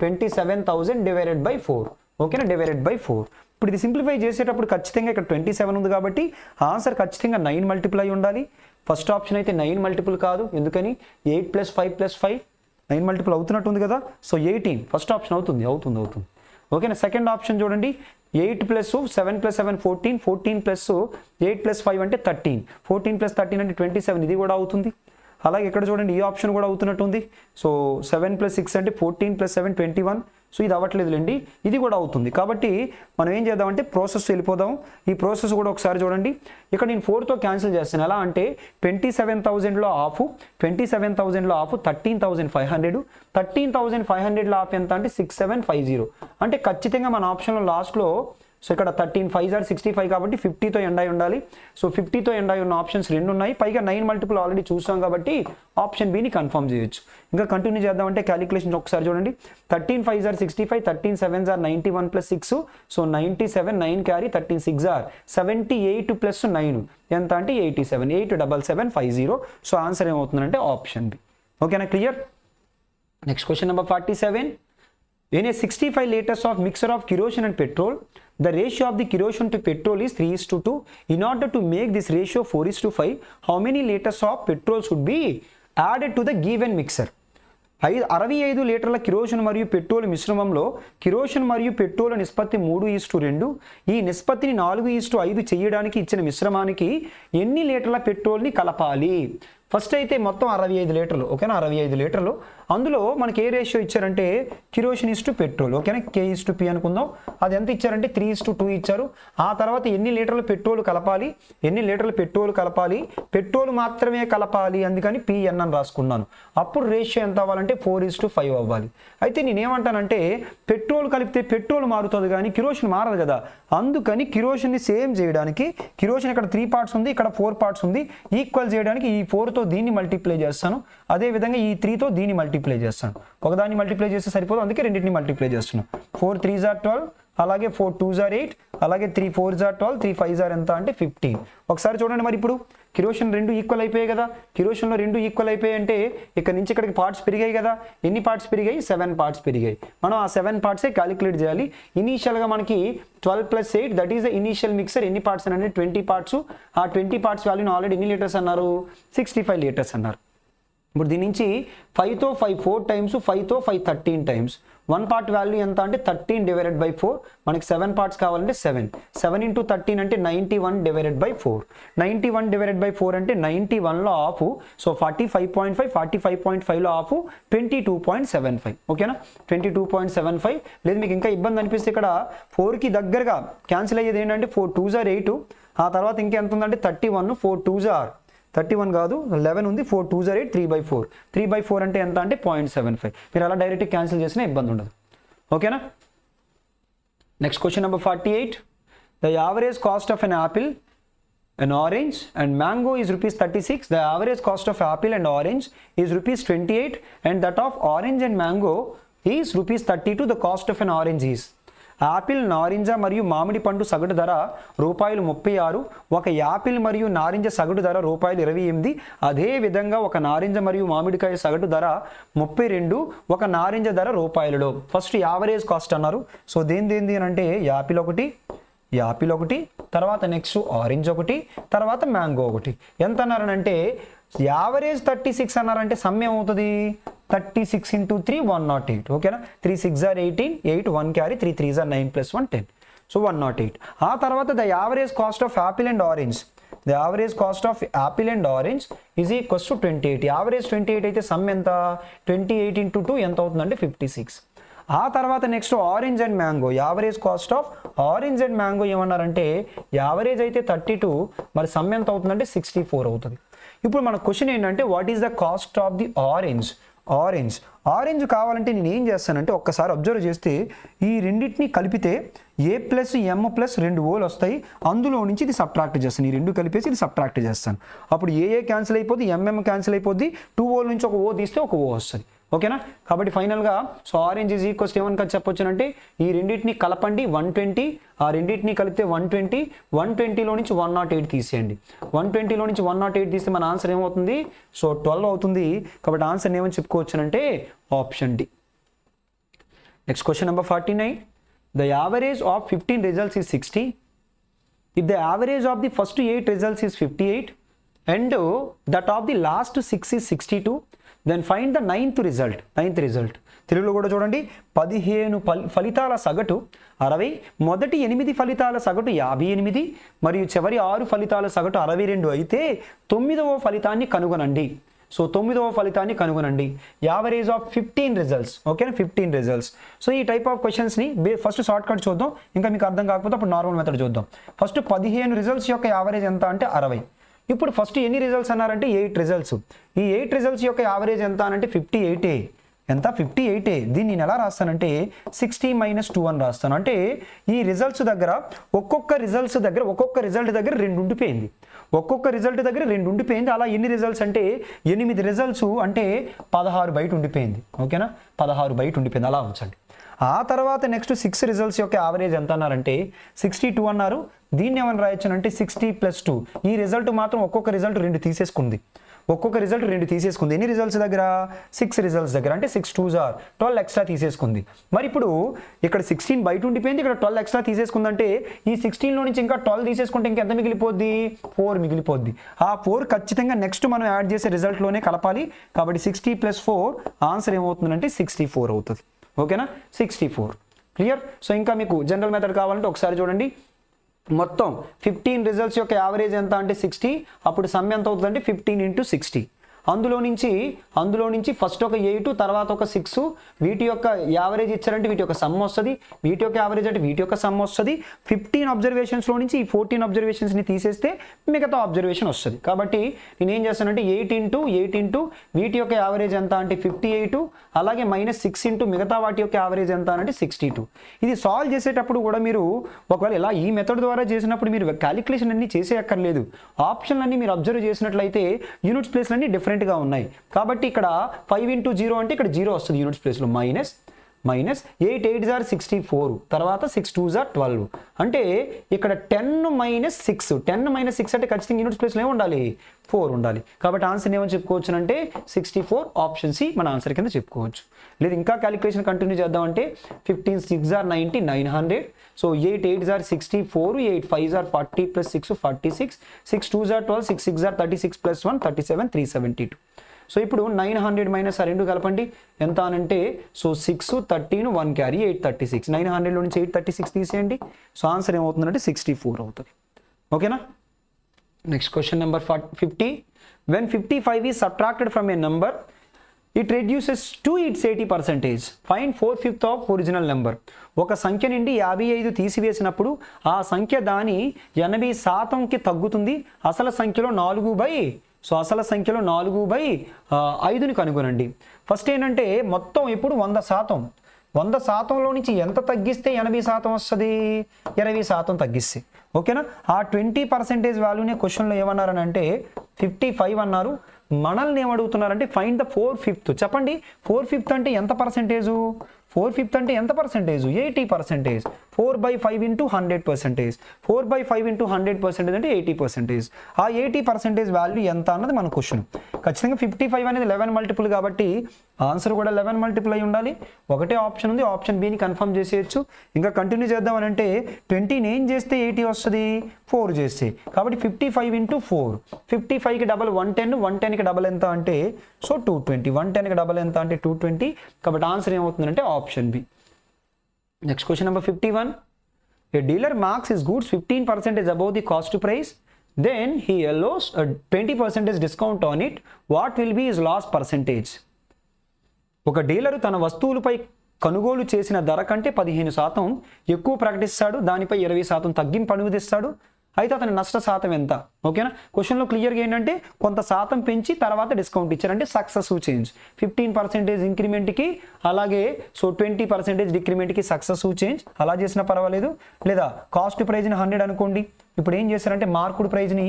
S1: 27,000 డివైడెడ్ బై 4. ఓకేనా, డివైడెడ్ బై 4. ఇప్పుడు ఇది సింప్లిఫై చేసేటప్పుడు ఖచ్చితంగా ఇక్కడ 27 ఉంది కాబట్టి ఆన్సర్ ఖచ్చితంగా 9 మల్టిపుల్ అయి ఉండాలి. ఫస్ట్ ఆప్షన్ అయితే 9 మల్టిపుల్ కాదు, ఎందుకని 8 + 5 + 5 9 మల్టిపుల్ అవుతున్నట్టు ఉంది కదా. సో 18 ఫస్ట్ ఆప్షన్ అవుతుంది. ఓకేనా, సెకండ్ ఆప్షన్ చూడండి. 8 + 7 + 7 14, 14 + 8 + 5 అంటే 13, 14 + 13 అంటే 27. ఇది కూడా అవుతుంది. అలాగే ఇక్కడ చూడండి ఈ ఆప్షన్ కూడా అవుతున్నట్టు ఉంది. సో 7 + 6 అంటే 14 + 7 21. సో ఇది అవ్వట్లేదులేండి, ఇది కూడా అవుతుంది. కాబట్టి మనం ఏం చేద్దామంటే ప్రాసెస్ వెళ్ళిపోదాం. ఈ ప్రాసెస్ కూడా ఒకసారి చూడండి. ఇక్కడ నేను 4తో క్యాన్సిల్ చేస్తాను. ఎలా అంటే 27,000లో ఆఫ్ 13,500, 13,500లో ఆఫ్ ఎంత అంటే 6750. అంటే ఖచ్చితంగా మన ఆప్షన్లో లాస్ట్లో సో ఇక్కడ 13 5s are 65 కాబట్టి 50తో ఎండ్ అయి ఉండాలి. సో 50తో ఎండ్ అయి ఉన్న ఆప్షన్స్ 2 ఉన్నాయి. పైగా 9 మల్టిపుల్ ఆల్రెడీ చూసాం కాబట్టి ఆప్షన్ బిని కన్ఫర్మ్ చేయొచ్చు. ఇంకా కంటిన్యూ చేద్దామంటే క్యాలిక్యులేషన్ ఒకసారి చూడండి. 13 5s are 65, 13 7s are 91 + 6, so 97, 9 carry 13 6s are 78 + 9 ఎంత అంటే 87, 87750. సో ఆన్సర్ ఏమవుతుందంటే ఆప్షన్ బి. ఓకేనా, clear? Next question number 47. In a 65 liters of mixture of kerosene and petrol, the ratio of the kerosene to petrol is 3:2. In order to make this ratio 4:5, how many liters of petrol should be added to the given mixture? 65 లీటర్ల kerosene మరియు petrol మిశ్రమంలో kerosene మరియు petrol నిష్పత్తి 3:2. ఈ నిష్పత్తిని 4:5 చేయడానికి ఇచ్చిన మిశ్రమానికి ఎన్ని లీటర్ల పెట్రోల్ని కలపాలి? ఫస్ట్ అయితే మొత్తం 65 లీటర్లు, ఓకేనా, 65 లీటర్లు. అందులో మనకి ఏ రేషియో ఇచ్చారంటే కిరోసిన్ ఇస్టు పెట్రోల్, ఓకేనా, K/P అనుకుందాం. అది ఎంత ఇచ్చారంటే 3:2 ఇచ్చారు. ఆ తర్వాత ఎన్ని లీటర్లు పెట్రోల్ కలపాలి, పెట్రోల్ మాత్రమే కలపాలి, అందుకని PN అని రాసుకున్నాను. అప్పుడు రేషియో ఎంత అవ్వాలంటే 4:5 అవ్వాలి. అయితే నేనేమంటానంటే పెట్రోల్ కలిపితే పెట్రోల్ మారుతుంది కానీ కిరోసిన్ మారదు కదా, అందుకని కిరోసిన్ని సేమ్ చేయడానికి కిరోసిన్ ఇక్కడ 3 పార్ట్స్ ఉంది, ఇక్కడ 4 పార్ట్స్ ఉంది, ఈక్వల్ చేయడానికి ఈ 4తో దీన్ని మల్టిప్లై చేస్తాను, అదేవిధంగా ఈ 3తో దీన్ని మల్టిప్లై చేస్తాను. ఒకదాన్ని మల్టిప్లై చేస్తే సరిపోదు, అందుకే రెండింటిని మల్టిప్లై చేస్తున్నాను. 4 3s are 12, అలాగే 4 2s are 8, అలాగే 3 4s are 12, 3 5s are ఎంత అంటే 15. ఒకసారి చూడండి, మరి ఇప్పుడు కిరోసిన్ 2 ఈక్వల్ అయిపోయాయి కదా, కిరోసిన్లో 2 ఈక్వల్ అయిపోయాయి అంటే ఇక్కడ నుంచి ఇక్కడికి పార్ట్స్ పెరిగాయి కదా, ఎన్ని పార్ట్స్ పెరిగాయి? 7 పార్ట్స్ పెరిగాయి. మనం ఆ 7 పార్ట్సే క్యాలిక్యులేట్ చేయాలి. ఇనీషియల్గా మనకి 12 + 8 that is the initial mixer. ఎన్ని పార్ట్స్ అంటే 20 పార్ట్స్. ఆ 20 పార్ట్స్ వాల్యూని ఆల్రెడీ ఎన్ని లీటర్స్ అన్నారు? 65 లీటర్స్ అన్నారు. ఇప్పుడు దీని నుంచి 5తో 5 4 టైమ్స్, 5తో 5 13 టైమ్స్. 1 పార్ట్ వాల్యూ ఎంత అంటే 13/4. మనకి 7 పార్ట్స్ కావాలంటే 7 × 13 అంటే 91/4. 91/4 అంటే 91లో హాఫ్. సో 45.5, 45.5లో హాఫ్ 22.75, ఓకేనా, 22.75. లేదు మీకు ఇంకా ఇబ్బంది అనిపిస్తే ఇక్కడ 4కి దగ్గరగా క్యాన్సిల్ అయ్యేది ఏంటంటే 4 2s are 8. ఆ తర్వాత ఇంకెంత ఉందంటే 31, 4 2s are 31 కాదు 11 ఉంది, 4 2s are 8, 3/4. 3/4 అంటే ఎంత అంటే 0.75. మీరు అలా డైరెక్ట్ క్యాన్సిల్ చేసినా ఇబ్బంది ఉండదు, ఓకేనా. Next question number 48. The average cost of an apple, an orange and mango is ₹36. The average cost of apple and orange is ₹28 and that of orange and mango is ₹32. The cost of an orange is. Apple, నారింజ మరియు మామిడి పండు సగటు ధర ₹36. ఒక Apple మరియు నారింజ సగటు ధర ₹28. అదే విధంగా ఒక నారింజ మరియు మామిడికాయ సగటు ధర 32, ఒక నారింజ ధర రూపాయలలో. ఫస్ట్ యావరేజ్ కాస్ట్ అన్నారు. సో దేని అంటే యాపిల్ ఒకటి, తర్వాత నెక్స్ట్ ఆరెంజ్ ఒకటి, తర్వాత మ్యాంగో ఒకటి. ఎంత అన్నారనంటే యావరేజ్ 36 అన్నారంటే సమ్ ఏమవుతుంది? 36 × 3 108, ఓకేనా. 3 6s are 18, 8 1 carry, 3 3s are 9 + 1 10. So 108. ఆ తర్వాత the average cost of Apple and orange. The average cost of Apple and orange is equals to 28. Average 28 అయితే సమ్ ఎంత? 28 × 2 ఎంత అవుతుందంటే 56. ఆ తర్వాత next orange and mango. Average cost of orange and mango ఏమన్నారంటే average అయితే 32, మరి సమ్ ఎంత అవుతుందంటే 64 అవుతుంది. ఇప్పుడు మన క్వశ్చన్ ఏంటంటే what is the cost of the orange కావాలంటే నేను ఏం చేస్తానంటే ఒక్కసారి అబ్జర్వ్ చేస్తే ఈ రెండింటిని కలిపితే A + M + 2 ఓలు వస్తాయి. అందులో నుంచి ఇది సబ్ట్రాక్ట్ చేస్తాను. ఈ రెండు కలిపేసి ఇది సబ్ట్రాక్ట్ చేస్తాను. అప్పుడు ఏ క్యాన్సిల్ అయిపోద్ది, MM క్యాన్సిల్ అయిపోద్ది. 2 ఓల నుంచి ఒక ఓ తీస్తే ఒక ఓ వస్తుంది, ఓకేనా. కాబట్టి ఫైనల్గా సో ఆరెంజ్ ఈజ్ ఈక్వల్స్ ఏమని చెప్పొచ్చు అంటే ఈ రెండింటిని కలపండి 120, ఆ రెండింటిని కలిపితే 120, 120లో నుంచి 108 తీసేయండి. 120లో నుంచి 108 తీస్తే మన ఆన్సర్ ఏమవుతుంది? సో 12 అవుతుంది. కాబట్టి ఆన్సర్ ఏమని చెప్పుకోవచ్చునంటే option D. Next question number 49. The average of 15 results is 60. If the average of the first 8 results is 58 and that of the last 6 is 62, then find the ninth result. తెలుగులో కూడా చూడండి. 15 ఫలితాల సగటు 60, మొదటి 8 ఫలితాల సగటు 58 మరియు చివరి 6 ఫలితాల సగటు 62 అయితే 9వ ఫలితాన్ని కనుగొనండి. సో 9వ ఫలితాన్ని కనుగొనండి. యావరేజ్ ఆఫ్ 15 రిజల్ట్స్, ఓకేనా, 15 రిజల్ట్స్. సో ఈ టైప్ ఆఫ్ క్వశ్చన్స్ని ఫస్ట్ షార్ట్ కట్ చూద్దాం. ఇంకా మీకు అర్థం కాకపోతే అప్పుడు నార్మల్ మెథడ్ చూద్దాం. ఫస్ట్ 15 రిజల్ట్స్ యొక్క యావరేజ్ ఎంత అంటే 60. ఇప్పుడు ఫస్ట్ ఎన్ని రిజల్ట్స్ అన్నారంటే 8 రిజల్ట్స్. ఈ 8 రిజల్ట్స్ యొక్క యావరేజ్ ఎంత అంటే 58. ఎంత? 58. దీన్ని నేను ఎలా రాస్తానంటే 60 - 2 అని రాస్తాను. అంటే ఈ రిజల్ట్స్ దగ్గర ఒక్కొక్క రిజల్ట్ దగ్గర 2 ఉండిపోయింది. అలా ఎన్ని రిజల్ట్స్ అంటే 8 రిజల్ట్స్ అంటే 16 బయట ఉండిపోయింది, ఓకేనా. 16 బయట ఉండిపోయింది, అలా ఉంచండి. ఆ తర్వాత నెక్స్ట్ 6 రిజల్ట్స్ యొక్క యావరేజ్ ఎంత అన్నారంటే 62 అన్నారు. దీన్ని ఏమని రాయొచ్చు అంటే 60 + 2. ఈ రిజల్ట్ మాత్రం ఒక్కొక్క రిజల్ట్ 2 తీసేసుకుంది. ఒక్కొక్క రిజల్ట్ 2 తీసేసుకుంది. ఎన్ని రిజల్ట్స్ దగ్గర? 6 రిజల్ట్స్ దగ్గర. అంటే 6 2s are 12 ఎక్స్ట్రా తీసేసుకుంది. మరి ఇప్పుడు ఇక్కడ 16 బయట ఉండిపోయింది, ఇక్కడ 12 ఎక్స్ట్రా తీసేసుకుందంటే ఈ 16లో నుంచి ఇంకా 12 తీసేసుకుంటే ఇంకెంత మిగిలిపోద్ది? 4 మిగిలిపోద్ది. ఆ 4 ఖచ్చితంగా నెక్స్ట్ మనం యాడ్ చేసే రిజల్ట్లోనే కలపాలి. కాబట్టి 60 + 4 ఆన్సర్ ఏమవుతుందంటే 64 అవుతుంది. ఓకేనా? 64. క్లియర్? సో ఇంకా మీకు జనరల్ మెథడ్ కావాలంటే ఒకసారి చూడండి. మొత్తం 15 రిజల్ట్స్ యొక్క యావరేజ్ ఎంత అంటే 60. అప్పుడు సమ్ ఎంత అవుతుందంటే 15 × 60. అందులో నుంచి ఫస్ట్ ఒక 8 తర్వాత ఒక 6 వీటి యొక్క యావరేజ్ ఇచ్చారంటే వీటి యొక్క సమ్ వస్తుంది. వీటి యొక్క యావరేజ్ అంటే వీటి యొక్క సమ్ వస్తుంది. 15 అబ్జర్వేషన్స్లో నుంచి ఈ 14 అబ్జర్వేషన్స్ని తీసేస్తే మిగతా అబ్జర్వేషన్ వస్తుంది. కాబట్టి నేను ఏం చేస్తానంటే 8 × వీటి యొక్క యావరేజ్ ఎంత అంటే 58, అలాగే -6 × మిగతా వాటి యొక్క యావరేజ్ ఎంత అంటే 62. ఇది సాల్వ్ చేసేటప్పుడు కూడా మీరు ఒకవేళ ఇలా ఈ మెథడ్ ద్వారా చేసినప్పుడు మీరు క్యాలిక్యులేషన్ అన్ని చేసేయక్కర్లేదు. ఆప్షన్లన్నీ మీరు అబ్జర్వ్ చేసినట్లయితే యూనిట్స్ ప్లేస్ అన్ని డిఫరెంట్గా ఉన్నాయి. కాబట్టి ఇక్కడ 5 × 0 అంటే ఇక్కడ 0 వస్తుంది యూనిట్స్ ప్లేస్లో. మైనస్ 8 8s are 64, తర్వాత 6 2s are 12. అంటే ఇక్కడ 10 - 6 అంటే ఖచ్చితంగా యూనిట్స్ ప్లేస్లో ఏమి ఉండాలి? 4 ఉండాలి. కాబట్టి ఆన్సర్ ఏమని చెప్పుకోవచ్చు అంటే 64 ఆప్షన్ సి మన ఆన్సర్ కింద చెప్పుకోవచ్చు. లేదు ఇంకా క్యాలిక్యులేషన్ కంటిన్యూ చేద్దామంటే 15 6s are 90 900. So 8 8s are 64, 8 5s are 40 + 6 46, 6 2s are 12, 6 6s are 36 + 1 37 372. So ఇప్పుడు 900 మైనస్ ఆ రెండు కలపండి ఎంత అనంటే సో 6 13 1 క్యారీ 836. 900లో నుంచి 836 తీసేయండి. సో ఆన్సర్ ఏమవుతుందంటే 64 అవుతుంది. ఓకేనా? Next question number 50. When 55 is subtracted from a number, it reduces to its 80%. Find 4/5 of original number. ఒక సంఖ్య నుండి 55 తీసివేసినప్పుడు ఆ సంఖ్య దాని 80%కి తగ్గుతుంది. అసలు సంఖ్యలో 4/5ని కనుగొనండి. ఫస్ట్ ఏంటంటే మొత్తం ఇప్పుడు 100%లో నుంచి ఎంత తగ్గిస్తే 80% వస్తుంది? 20% తగ్గిస్తే. ఓకేనా? ఆ 20% వాల్యూనే క్వశ్చన్లో ఏమన్నారని అంటే 55 అన్నారు. మనల్ని ఏమడుగుతున్నారంటే ఫైండ్ ద 4/5. చెప్పండి 4/5 అంటే ఎంత పర్సెంటేజు? 4/5 అంటే ఎంత పర్సెంటేజు? 80%. 4/5 × 100%. 4/5 × 100% అంటే 80%. ఆ 80% వాల్యూ ఎంత అన్నది మన క్వశ్చన్. ఖచ్చితంగా 55 అనేది 11 మల్టిపుల్ కాబట్టి ఆన్సర్ కూడా 11 మల్టిపుల్ అయి ఉండాలి. ఒకటే ఆప్షన్ ఉంది, ఆప్షన్ బిని కన్ఫర్మ్ చేసేయచ్చు. ఇంకా కంటిన్యూ చేద్దామని అంటే 20 ఏం చేస్తే 80 వస్తుంది? 4 చేస్తే. కాబట్టి 55 × 4. 55కి డబల్ 110, 110కి డబల్ ఎంత అంటే సో 220. 110కి డబల్ ఎంత అంటే 220. కాబట్టి ఆన్సర్ ఏమవుతుందంటే option B. Next question number 51. A dealer marks his goods 15% above the cost price. Then he allows a 20% discount on it. What will be his loss percentage? ఒక dealer తన వస్తువులపై కొనుగోలు చేసిన ధర కంటే 15% ఎక్కువ ప్రకటిస్తాడు. దానిపై 20% తగ్గింపు అనుమతిస్తాడు. అయితే అతని నష్ట శాతం ఎంత? ఓకేనా? క్వశ్చన్లో క్లియర్గా ఏంటంటే కొంత శాతం పెంచి తర్వాత డిస్కౌంట్ ఇచ్చారంటే సక్సెసివ్ చేంజ్. 15% ఇంక్రిమెంట్కి అలాగే సో 20% డిక్రిమెంట్కి సక్సెసివ్ చేంజ్ అలా చేసినా పర్వాలేదు. లేదా కాస్ట్ ప్రైజ్ని 100 అనుకోండి. ఇప్పుడు ఏం చేశారంటే మార్కుడ్ ప్రైజ్ని